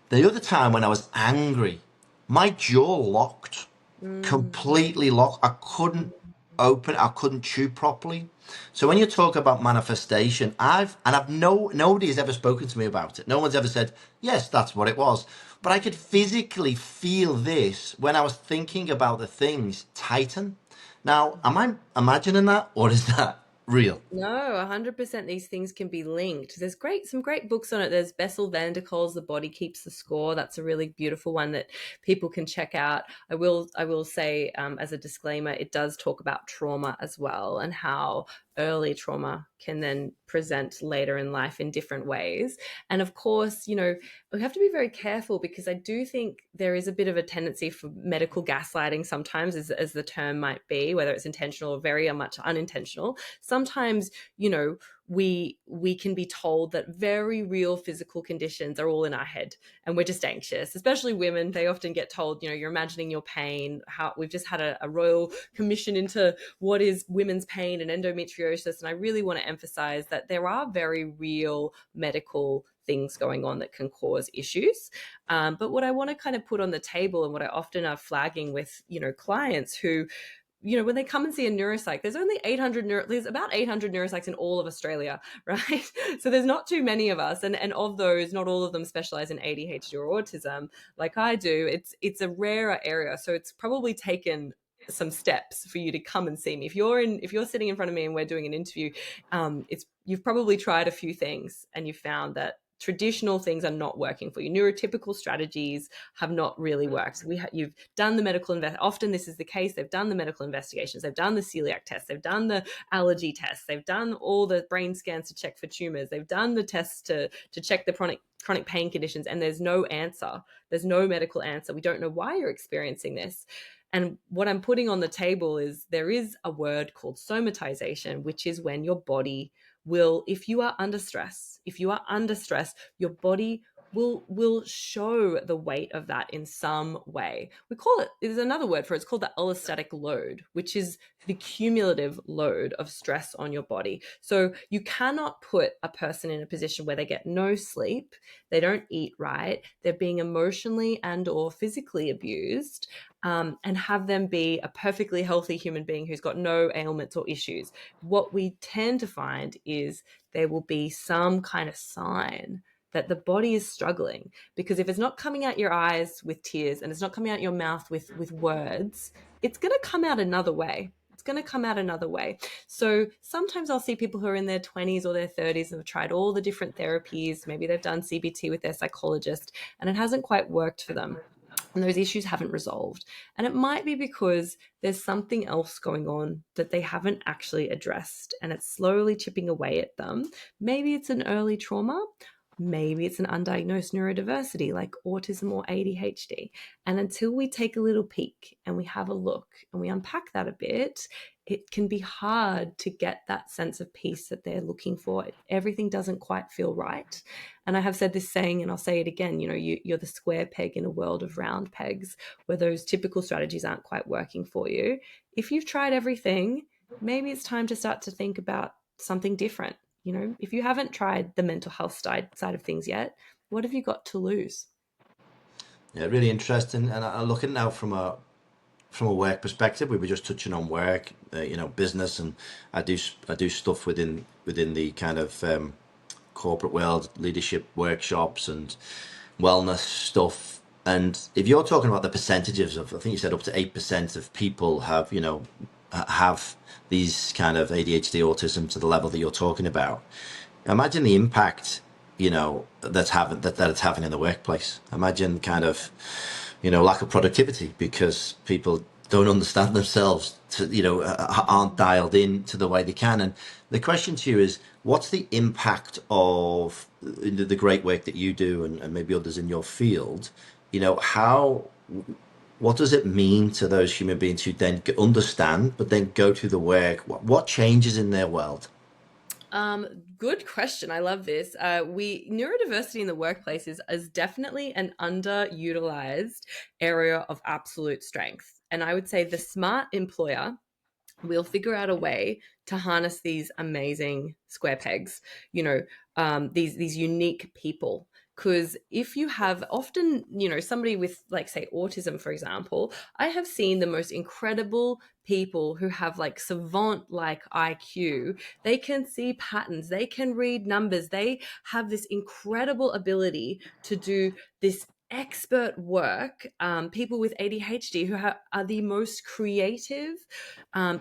The other time when I was angry, my jaw locked, mm, completely locked. I couldn't open, I couldn't chew properly. So when you talk about manifestation, I've no nobody has ever spoken to me about it. No one's ever said, yes, that's what it was. but I could physically feel this when I was thinking about the things tighten. Now, am I imagining that, or is that real? No, 100% these things can be linked. There's some great books on it. There's Bessel van der Kolk's The Body Keeps the Score. That's a really beautiful one that people can check out. I will say, as a disclaimer, it does talk about trauma as well, and how early trauma can then present later in life in different ways. And of course, we have to be very careful, because I do think there is a bit of a tendency for medical gaslighting sometimes, as the term might be, whether it's intentional or very much unintentional. Sometimes, we can be told that very real physical conditions are all in our head, and we're just anxious. Especially women, they often get told, you're imagining your pain. How we've just had a royal commission into what is women's pain and endometriosis, and I really want to emphasize that there are very real medical things going on that can cause issues. But what I want to kind of put on the table, and what I often are flagging with clients who, when they come and see a neuropsych, there's about 800 neuropsychs in all of Australia, right? So there's not too many of us. And of those, not all of them specialize in ADHD or autism like I do. It's a rarer area. So it's probably taken some steps for you to come and see me. If you're sitting in front of me and we're doing an interview, you've probably tried a few things and you found that traditional things are not working for you. Neurotypical strategies have not really worked. You've done the often this is the case. They've done the medical investigations. They've done the celiac tests. They've done the allergy tests. They've done all the brain scans to check for tumors. They've done the tests to check the chronic pain conditions, and there's no answer. There's no medical answer. We don't know why you're experiencing this. And what I'm putting on the table is there is a word called somatization, which is when your body will, if you are under stress, your body will show the weight of that in some way. We call it, there's another word for it, it's called the allostatic load, which is the cumulative load of stress on your body. So you cannot put a person in a position where they get no sleep, they don't eat right, they're being emotionally and or physically abused, and have them be a perfectly healthy human being who's got no ailments or issues. What we tend to find is there will be some kind of sign that the body is struggling, because if it's not coming out your eyes with tears and it's not coming out your mouth with words, it's going to come out another way. It's going to come out another way. So sometimes I'll see people who are in their 20s or their 30s and have tried all the different therapies. Maybe they've done CBT with their psychologist and it hasn't quite worked for them, and those issues haven't resolved. And it might be because there's something else going on that they haven't actually addressed, and it's slowly chipping away at them. Maybe it's an early trauma. Maybe it's an undiagnosed neurodiversity like autism or ADHD. And until we take a little peek and we have a look and we unpack that a bit, it can be hard to get that sense of peace that they're looking for. Everything doesn't quite feel right. And I have said this saying, and I'll say it again, you're the square peg in a world of round pegs, where those typical strategies aren't quite working for you. If you've tried everything, maybe it's time to start to think about something different. If you haven't tried the mental health side of things yet, what have you got to lose? Yeah, really interesting. And I look at it now from a work perspective. We were just touching on work, business, and I do stuff within the kind of corporate world, leadership workshops and wellness stuff. And if you're talking about the percentages of, I think you said up to 8% of people have these kind of ADHD, autism to the level that you're talking about. Imagine the impact, that it's having in the workplace. Imagine kind of, lack of productivity because people don't understand themselves aren't dialed in to the way they can. And the question to you is, what's the impact of the great work that you do and maybe others in your field? How what does it mean to those human beings who then understand, but then go to the work? What changes in their world? Good question. I love this. Neurodiversity in the workplace is definitely an underutilized area of absolute strength. And I would say the smart employer will figure out a way to harness these amazing square pegs, these unique people. Because if you have often, somebody with, like, say, autism, for example, I have seen the most incredible people who have like savant like IQ. They can see patterns, they can read numbers, they have this incredible ability to do this expert work, people with ADHD who are the most creative,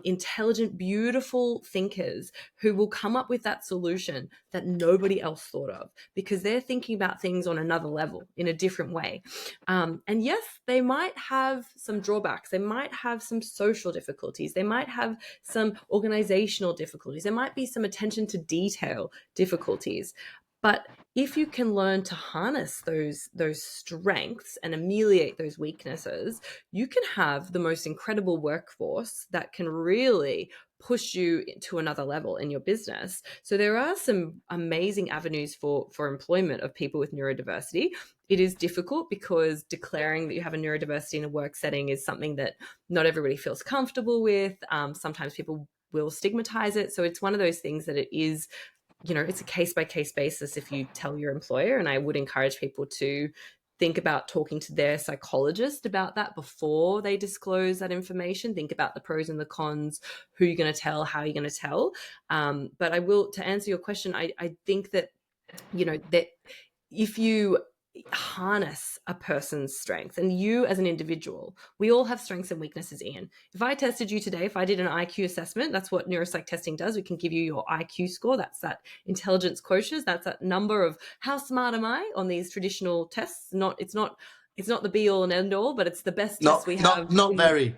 intelligent, beautiful thinkers who will come up with that solution that nobody else thought of because they're thinking about things on another level in a different way. And yes, they might have some drawbacks. They might have some social difficulties. They might have some organizational difficulties. There might be some attention to detail difficulties. But if you can learn to harness those strengths and ameliorate those weaknesses, you can have the most incredible workforce that can really push you to another level in your business. So there are some amazing avenues for employment of people with neurodiversity. It is difficult because declaring that you have a neurodiversity in a work setting is something that not everybody feels comfortable with. Sometimes people will stigmatize it. So it's one of those things that it is, it's a case by case basis if you tell your employer. And I would encourage people to think about talking to their psychologist about that before they disclose that information. Think about the pros and the cons, who you're going to tell, how you're going to tell. But I will, to answer your question, I think that, that if you harness a person's strength, and you as an individual, we all have strengths and weaknesses, Ian. If I tested you today, if I did an IQ assessment, that's what neuropsych testing does. We can give you your IQ score. That's that intelligence quotient. That's that number of how smart am I on these traditional tests. It's not the be all and end all, but it's the best test we Not, have not, not in very.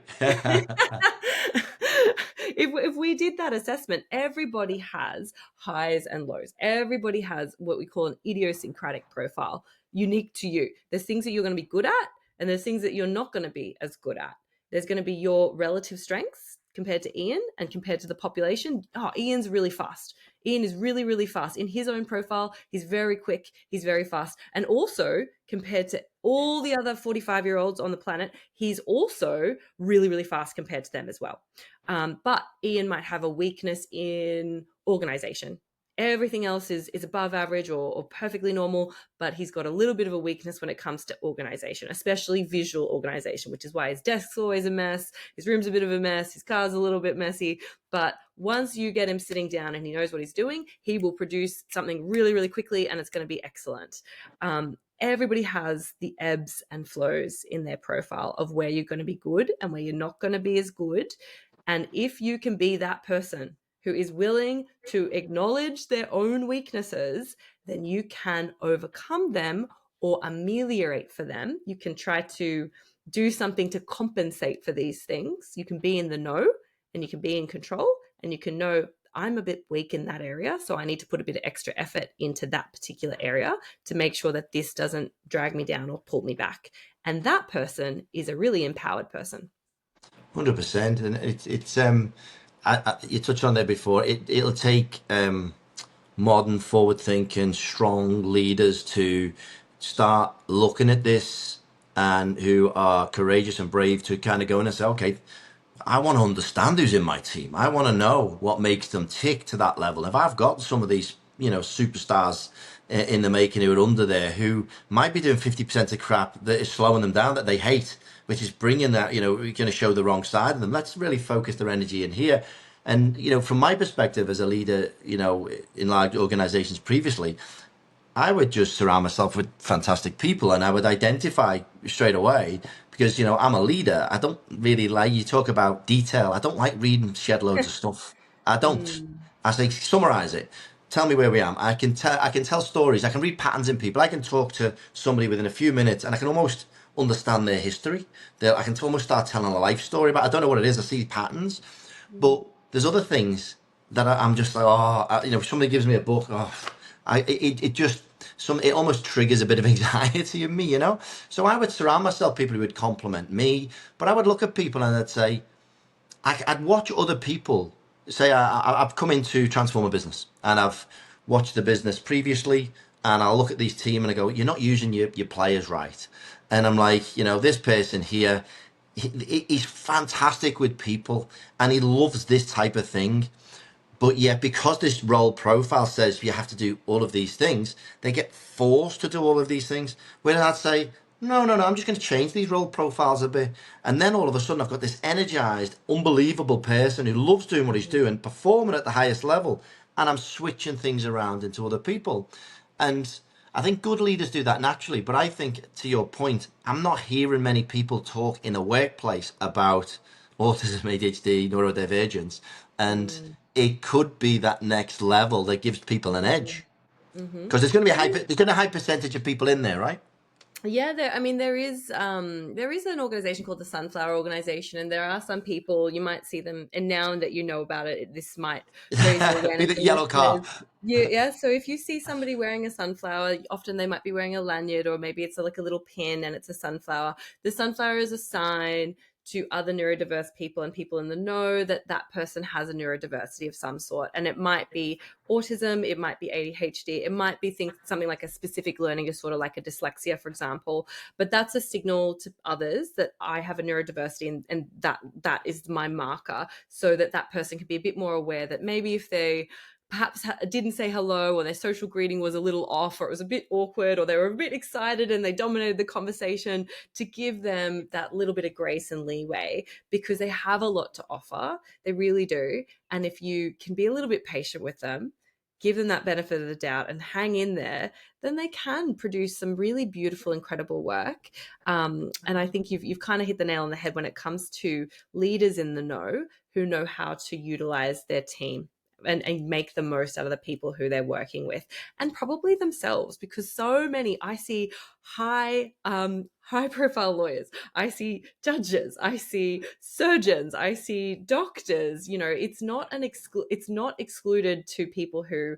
if we did that assessment, everybody has highs and lows. Everybody has what we call an idiosyncratic profile, unique to you. There's things that you're going to be good at, and there's things that you're not going to be as good at. There's going to be your relative strengths compared to Ian and compared to the population. Oh, Ian's really fast. Ian is really, really fast. In his own profile, he's very quick, he's very fast. And also, compared to all the other 45-year-olds on the planet, he's also really, really fast compared to them as well. But Ian might have a weakness in organization. Everything else is above average or perfectly normal, but he's got a little bit of a weakness when it comes to organization, especially visual organization, which is why his desk's always a mess, his room's a bit of a mess, his car's a little bit messy. But once you get him sitting down and he knows what he's doing, he will produce something really, really quickly, and it's going to be excellent. Everybody has the ebbs and flows in their profile of where you're going to be good and where you're not going to be as good. And if you can be that person who is willing to acknowledge their own weaknesses, then you can overcome them or ameliorate for them. You can try to do something to compensate for these things. You can be in the know and you can be in control, and you can know, I'm a bit weak in that area, so I need to put a bit of extra effort into that particular area to make sure that this doesn't drag me down or pull me back. And that person is a really empowered person. 100%. And you touched on there before. It'll take modern, forward-thinking, strong leaders to start looking at this, and who are courageous and brave to kind of go in and say, okay, I want to understand who's in my team. I want to know what makes them tick to that level. If I've got some of these, superstars in the making who are under there, who might be doing 50% of crap that is slowing them down, that they hate, which is bringing that, we're going to show the wrong side of them. Let's really focus their energy in here. And, from my perspective as a leader, in large organizations previously, I would just surround myself with fantastic people, and I would identify straight away, because I'm a leader. I don't really like, you talk about detail. I don't like reading shed loads of stuff. I don't. Mm. I say summarize it. Tell me where we are. I can tell stories. I can read patterns in people. I can talk to somebody within a few minutes, and I can almost understand their history. I can almost start telling a life story, but I don't know what it is. I see patterns, but there's other things that I'm just like, if somebody gives me a book, it just it almost triggers a bit of anxiety in me. So I would surround myself with people who would compliment me, but I would look at people and I'd say, I'd watch other people. Say I've come in to transform a business, and I've watched the business previously, and I'll look at these team and I go, you're not using your players right. And I'm like, this person here, he's fantastic with people, and he loves this type of thing. But yet, because this role profile says you have to do all of these things, they get forced to do all of these things. Whereas I'd say, no, no, no, I'm just going to change these role profiles a bit. And then all of a sudden, I've got this energized, unbelievable person who loves doing what he's doing, performing at the highest level. And I'm switching things around into other people. And I think good leaders do that naturally, but I think to your point, I'm not hearing many people talk in a workplace about autism, ADHD, neurodivergence, and Mm, it could be that next level that gives people an mm, edge hmm. because there's going to be a I mean, there's going to be a high percentage of people in there, right? yeah, I mean, there is an organization called the Sunflower Organization, and there are some people you might see them, and now that you know about it, this might raise your Be awareness the for yellow car. listeners. Yeah. So if you see somebody wearing a sunflower, often they might be wearing a lanyard, or maybe it's like a little pin, and it's a sunflower. The sunflower is a sign to other neurodiverse people and people in the know that that person has a neurodiversity of some sort, and it might be autism, it might be ADHD, it might be something like a specific learning disorder, like a dyslexia, for example. But that's a signal to others that I have a neurodiversity, and that is my marker, so that that person can be a bit more aware that maybe if they perhaps didn't say hello, or their social greeting was a little off, or it was a bit awkward, or they were a bit excited and they dominated the conversation, to give them that little bit of grace and leeway, because they have a lot to offer. They really do. And if you can be a little bit patient with them, give them that benefit of the doubt and hang in there, then they can produce some really beautiful, incredible work. And I think you've kind of hit the nail on the head when it comes to leaders in the know who know how to utilize their team and make the most out of the people who they're working with, and probably themselves, because so many I see high profile lawyers, I see judges, I see surgeons, I see doctors. It's not excluded to people who,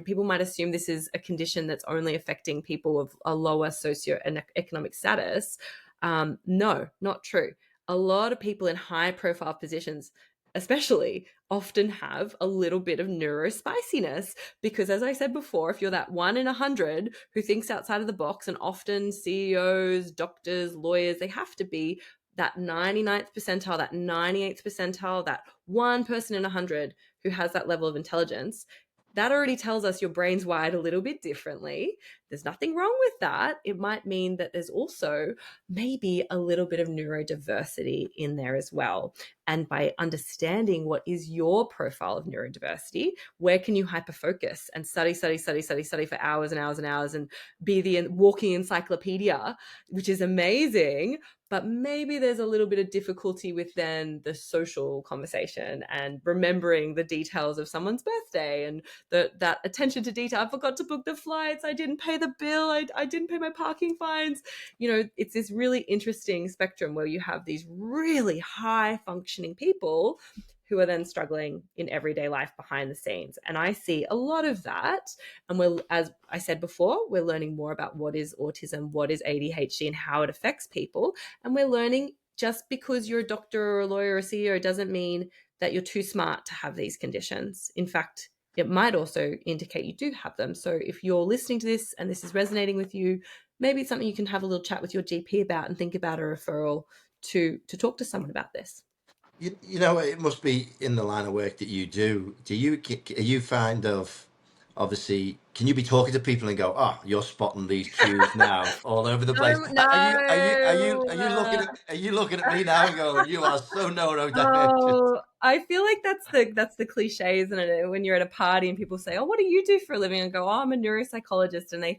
people might assume this is a condition that's only affecting people of a lower socioeconomic status. No, not true. A lot of people in high profile positions especially often have a little bit of neurospiciness, because as I said before, if you're that 1 in 100 who thinks outside of the box, and often CEOs, doctors, lawyers, they have to be that 99th percentile, that 98th percentile, that 1 person in 100 who has that level of intelligence, that already tells us your brain's wired a little bit differently. There's nothing wrong with that. It might mean that there's also maybe a little bit of neurodiversity in there as well. And by understanding what is your profile of neurodiversity, where can you hyper focus and study for hours and hours and hours, and be the walking encyclopedia, which is amazing. But maybe there's a little bit of difficulty with then the social conversation and remembering the details of someone's birthday, and that attention to detail. I forgot to book the flights. I didn't pay the bill. I didn't pay my parking fines. It's this really interesting spectrum where you have these really high functioning people who are then struggling in everyday life behind the scenes. And I see a lot of that. And as I said before, we're learning more about what is autism, what is ADHD, and how it affects people. And we're learning, just because you're a doctor or a lawyer or a CEO doesn't mean that you're too smart to have these conditions. In fact, it might also indicate you do have them. So if you're listening to this and this is resonating with you, maybe it's something you can have a little chat with your GP about, and think about a referral to talk to someone about this. It must be in the line of work that you do. Are you find of, obviously, can you be talking to people and go, oh, you're spotting these cues now all over the place? No. Are you looking at me now and going, you are so neurodivergent? Oh, I feel like that's the cliche, isn't it? When you're at a party and people say, "Oh, what do you do for a living?" and go, "Oh, I'm a neuropsychologist," and they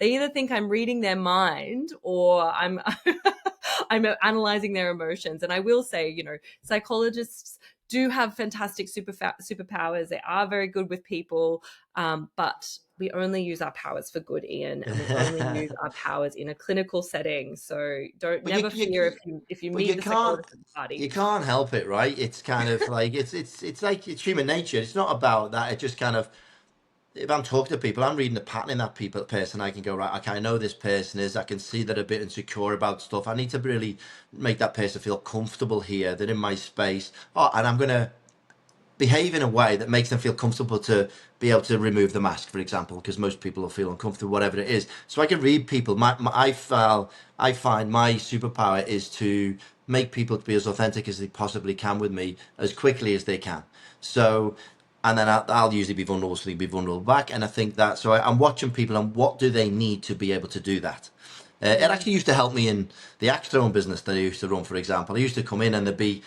either think I'm reading their mind, or I'm I'm analyzing their emotions. And I will say, psychologists do have fantastic superpowers. They are very good with people, but we only use our powers for good, Ian, and we only use our powers in a clinical setting. So don't But never fear if you but meet the psychologist at the you party. can't help it, right? It's kind of like it's like it's human nature. It's not about that. It just kind of, if I'm talking to people, I'm reading the pattern in that person. I can go, right, okay, I know this person is. I can see they're a bit insecure about stuff. I need to really make that person feel comfortable here. They're in my space. Oh, and I'm gonna behave in a way that makes them feel comfortable to be able to remove the mask, for example, because most people will feel uncomfortable, whatever it is. So I can read people. I find my superpower is to make people be as authentic as they possibly can with me as quickly as they can. So, and then I'll usually be vulnerable, so they be vulnerable back. And I think that, so I'm watching people and what do they need to be able to do that. It Mm, actually used to help me in the actor own business that I used to run, for example. I used to come in and there'd be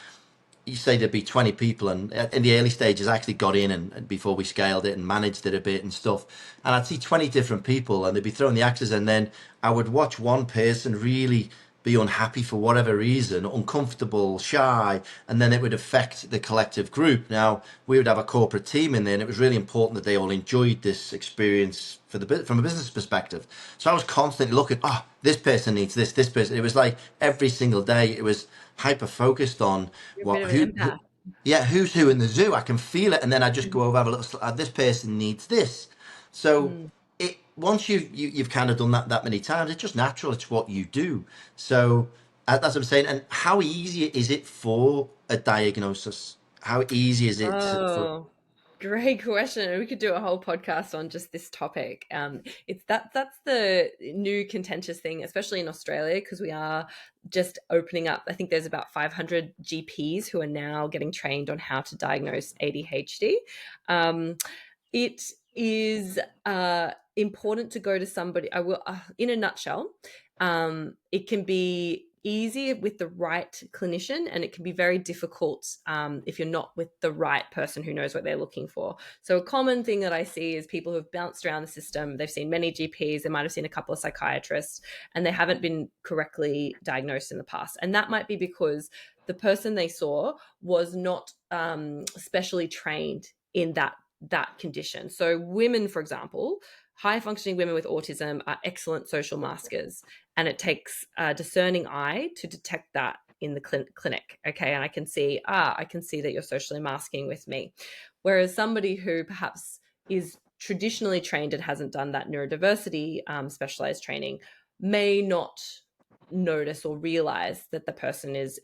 you say there'd be 20 people, and in the early stages I actually got in and before we scaled it and managed it a bit and stuff, and I'd see 20 different people and they'd be throwing the axes, and then I would watch one person really be unhappy for whatever reason, uncomfortable, shy, and then it would affect the collective group. Now we would have a corporate team in there, and it was really important that they all enjoyed this experience for the from a business perspective. So I was constantly looking, oh, this person needs this person. It was like every single day, it was hyper focused on You're a bit what of an empath. yeah, who's who in the zoo. I can feel it, and then I just go over have a little. This person needs this. So Mm. it once you've kind of done that many times, it's just natural. It's what you do. So that's what I'm saying. And how easy is it for a diagnosis? How easy is it for? Oh, great question. We could do a whole podcast on just this topic. It's that's the new contentious thing, especially in Australia, because we are just opening up. I think there's about 500 GPs who are now getting trained on how to diagnose ADHD. Um, it is important to go to somebody. I will, in a nutshell, it can be easy with the right clinician, and it can be very difficult if you're not with the right person who knows what they're looking for. So a common thing that I see is people who have bounced around the system. They've seen many GPs, they might have seen a couple of psychiatrists, and they haven't been correctly diagnosed in the past. And that might be because the person they saw was not specially trained in that condition. So women, for example, high functioning women with autism are excellent social maskers, and it takes a discerning eye to detect that in the clinic. Okay, and I can see that you're socially masking with me. Whereas somebody who perhaps is traditionally trained and hasn't done that neurodiversity specialized training may not notice or realize that the person is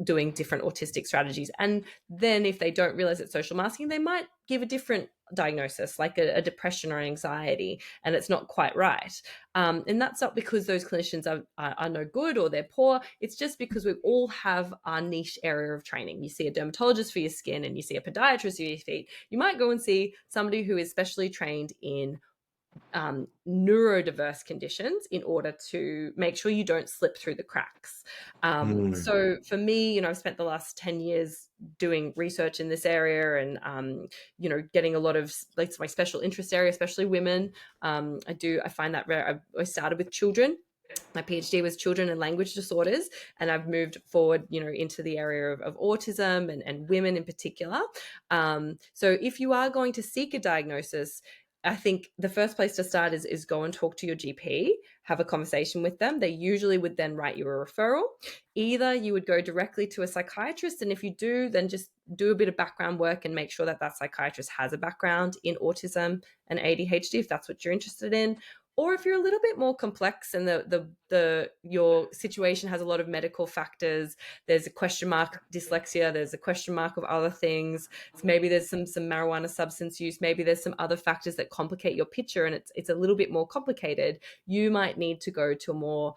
doing different autistic strategies, and then if they don't realize it's social masking, they might give a different diagnosis, like a depression or anxiety, and it's not quite right. And that's not because those clinicians are no good or they're poor. It's just because we all have our niche area of training. You see a dermatologist for your skin, and you see a podiatrist for your feet. You might go and see somebody who is specially trained in neurodiverse conditions in order to make sure you don't slip through the cracks. Hmm. So for me, I've spent the last 10 years doing research in this area, and getting a lot of, like, it's my special interest area, especially women. I find that rare. I started with children. My PhD was children and language disorders, and I've moved forward, into the area of autism and women in particular. So if you are going to seek a diagnosis, I think the first place to start is go and talk to your GP, have a conversation with them. They usually would then write you a referral. Either you would go directly to a psychiatrist, and if you do, then just do a bit of background work and make sure that psychiatrist has a background in autism and ADHD if that's what you're interested in. Or if you're a little bit more complex and your situation has a lot of medical factors, there's a question mark dyslexia, there's a question mark of other things. Maybe there's some marijuana substance use, maybe there's some other factors that complicate your picture, and it's a little bit more complicated. You might need to go to a more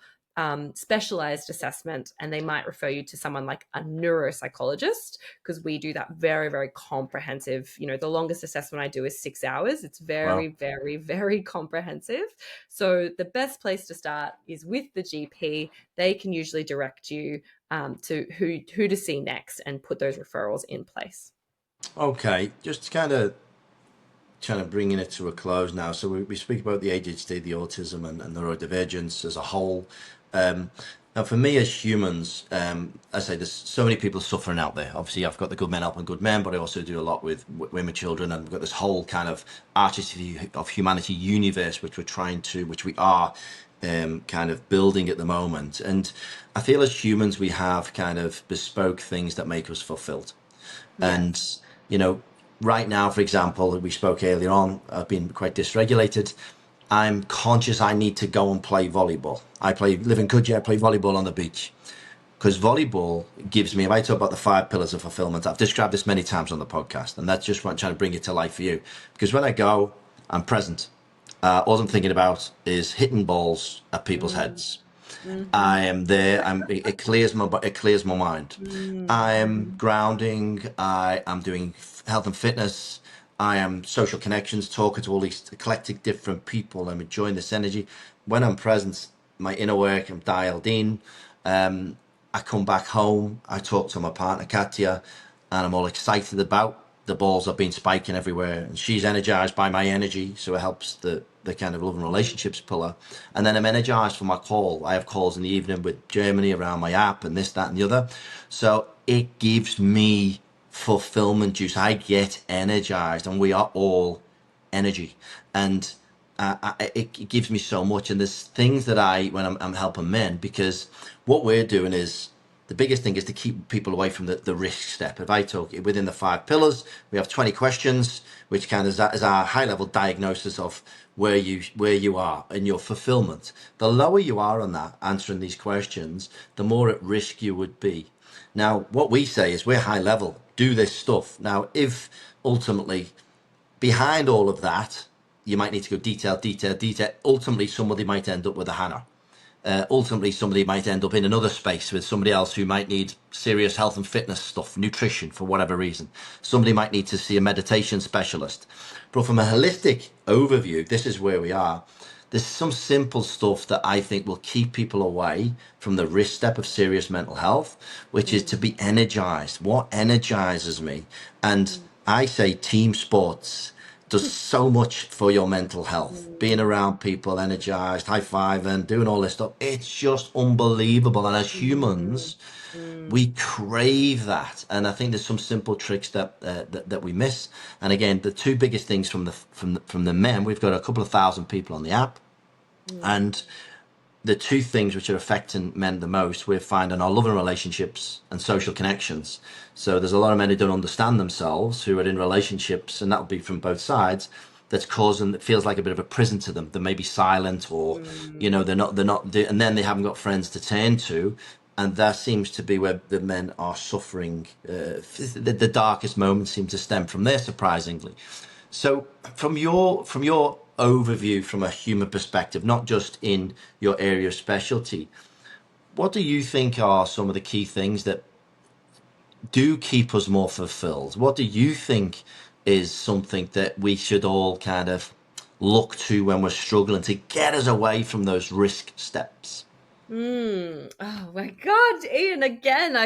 specialized assessment, and they might refer you to someone like a neuropsychologist, because we do that very, very comprehensive. The longest assessment I do is 6 hours. It's very, Wow. very, very comprehensive. So the best place to start is with the GP. They can usually direct you to who to see next and put those referrals in place. Okay, just kind of trying to bringing it to a close now. So we speak about the ADHD, the autism, and neurodivergence as a whole. Now, for me as humans, I say there's so many people suffering out there. Obviously, I've got the good men helping good men, but I also do a lot with women, children, and we've got this whole kind of artistry of humanity universe, which we are kind of building at the moment. And I feel as humans, we have kind of bespoke things that make us fulfilled. And, Yes. you know, right now, for example, we spoke earlier on, I've been quite dysregulated. I'm conscious I need to go and play volleyball. Live in Coogee, I play volleyball on the beach. Because volleyball gives me, if I talk about the 5 pillars of fulfillment, I've described this many times on the podcast, and that's just what I'm trying to bring it to life for you. Because when I go, I'm present. All I'm thinking about is hitting balls at people's Mm. heads. Hmm. I am there. It clears my mind. I am Mm-hmm. grounding. I am doing health and fitness. I am social connections, talking to all these eclectic different people. I'm enjoying this energy. When I'm present, my inner work, I'm dialed in. Um, I come back home, I talk to my partner Katya, and I'm all excited about the balls I've been spiking everywhere, and she's energized by my energy, so it helps the kind of love and relationships pillar. And then I'm energized for my call. I have calls in the evening with Germany around my app and this, that, and the other. So it gives me fulfillment juice. I get energized, and we are all energy, and it gives me so much. And there's things that when I'm helping men, because what we're doing is the biggest thing is to keep people away from the risk step. If I talk within the 5 pillars, we have 20 questions, which kind of is our high level diagnosis of where you are in your fulfillment. The lower you are on that, answering these questions, the more at risk you would be. Now, what we say is we're high level, do this stuff. Now, if ultimately behind all of that, you might need to go detail, detail, detail. Ultimately, somebody might end up with a Hannah. Ultimately, somebody might end up in another space with somebody else who might need serious health and fitness stuff, nutrition for whatever reason. Somebody might need to see a meditation specialist. But from a holistic overview, this is where we are. There's some simple stuff that I think will keep people away from the risk step of serious mental health, which is to be energized. What energizes me? And I say team sports does so much for your mental health. Being around people energized, high fiving, doing all this stuff, it's just unbelievable. And as humans, we crave that. And I think there's some simple tricks that we miss. And again, the two biggest things from the men, we've got a couple of thousand people on the app, and the two things which are affecting men the most, we're finding our loving relationships and social connections. So there's a lot of men who don't understand themselves, who are in relationships, and that'll be from both sides. That's causing, it feels like a bit of a prison to them. They may be silent, or and then they haven't got friends to turn to, and that seems to be where the men are suffering. The darkest moments seem to stem from there, surprisingly. So, from your overview, from a human perspective, not just in your area of specialty, what do you think are some of the key things that do keep us more fulfilled? What do you think is something that we should all kind of look to when we're struggling to get us away from those risk steps? Oh my God, Ian, again,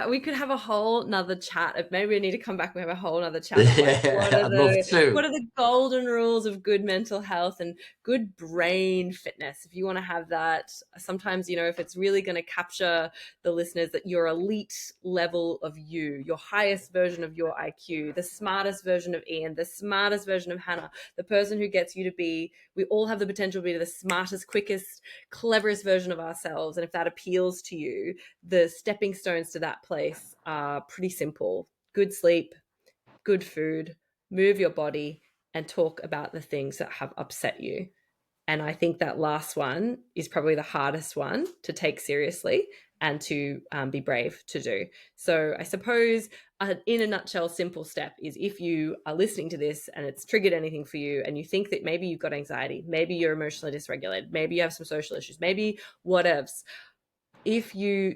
we could have a whole nother chat of maybe we need to come back and have a whole nother chat of like Yeah, I'd love what to. are the golden rules of good mental health and good brain fitness. If you want to have that, sometimes, if it's really going to capture the listeners, that your elite level of you, your highest version of your IQ, the smartest version of Ian, the smartest version of Hannah, the person who gets you to be, we all have the potential to be the smartest, quickest, cleverest version of ourselves. And if that appeals to you, the stepping stones to that place are pretty simple: good sleep, good food, move your body, and talk about the things that have upset you. And I think that last one is probably the hardest one to take seriously and to be brave to do. So I suppose, in a nutshell, simple step is, if you are listening to this and it's triggered anything for you, and you think that maybe you've got anxiety, maybe you're emotionally dysregulated, maybe you have some social issues, maybe whatevs, if you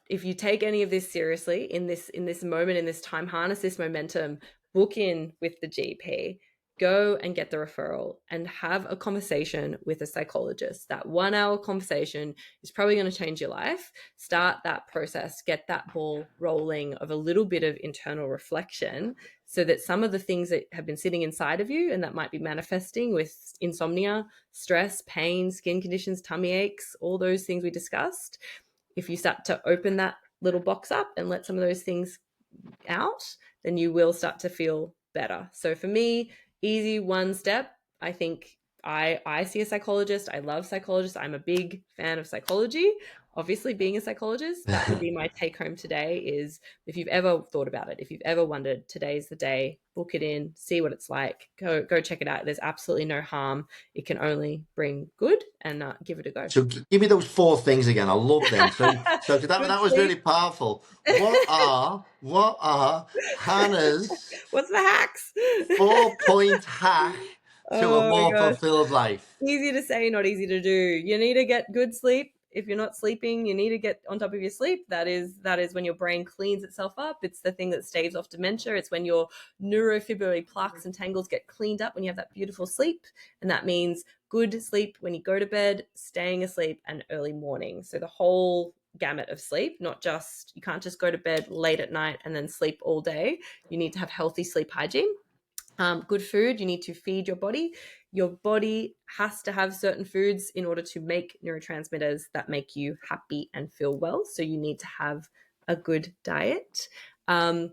if you take any of this seriously in this moment, in this time, harness this momentum, book in with the GP, go and get the referral and have a conversation with a psychologist. That 1 hour conversation is probably going to change your life. Start that process, get that ball rolling of a little bit of internal reflection, so that some of the things that have been sitting inside of you and that might be manifesting with insomnia, stress, pain, skin conditions, tummy aches, all those things we discussed, if you start to open that little box up and let some of those things out, then you will start to feel better. So for me, easy one step. I think I see a psychologist. I love psychologists. I'm a big fan of psychology. Obviously, being a psychologist, that would be my take home today. Is, if you've ever thought about it, if you've ever wondered, today's the day. Book it in, see what it's like. Go check it out. There's absolutely no harm. It can only bring good, and give it a go. So give me those four things again. I love them. So that Good that was sleep. really powerful. What are Hannah's What's the hacks? 4 point hack to a Oh my more gosh. fulfilled life? Easy to say, not easy to do. You need to get good sleep. If you're not sleeping, you need to get on top of your sleep. That is when your brain cleans itself up. It's the thing that staves off dementia. It's when your neurofibrillary plaques and tangles get cleaned up, when you have that beautiful sleep. And that means good sleep when you go to bed, staying asleep, and early morning. So the whole gamut of sleep, not just, you can't just go to bed late at night and then sleep all day. You need to have healthy sleep hygiene. Good food, you need to feed your body. Your body has to have certain foods in order to make neurotransmitters that make you happy and feel well. So you need to have a good diet. Um,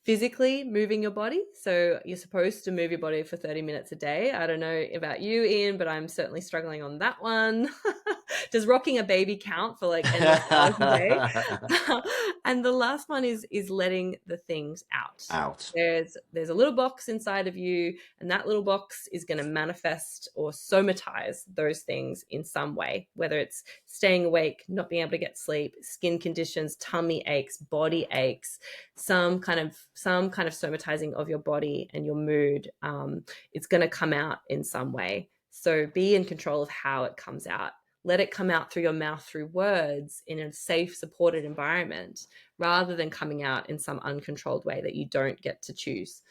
Physically moving your body. So you're supposed to move your body for 30 minutes a day. I don't know about you, Ian, but I'm certainly struggling on that one. Does rocking a baby count for like endless hours a day? And the last one is letting the things out. Out. There's a little box inside of you, and that little box is going to manifest or somatize those things in some way, whether it's staying awake, not being able to get sleep, skin conditions, tummy aches, body aches, some kind of somatizing of your body and your mood. It's going to come out in some way. So be in control of how it comes out. Let it come out through your mouth, through words, in a safe, supported environment, rather than coming out in some uncontrolled way that you don't get to choose,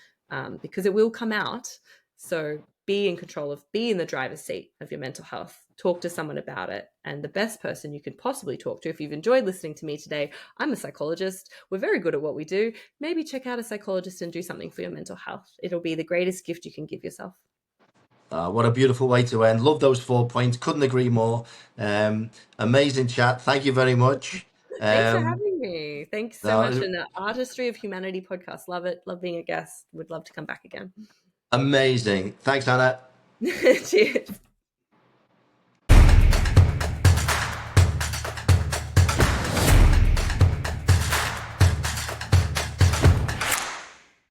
because it will come out. So be in control of, be in the driver's seat of your mental health. Talk to someone about it. And the best person you could possibly talk to, if you've enjoyed listening to me today, I'm a psychologist. We're very good at what we do. Maybe check out a psychologist and do something for your mental health. It'll be the greatest gift you can give yourself. What a beautiful way to end. Love those 4 points. Couldn't agree more. Amazing chat. Thank you very much. Thanks for having me. Thanks so much. No, And the Artistry of Humanity podcast. Love it. Love being a guest. Would love to come back again. amazing. Thanks, Hannah. Cheers.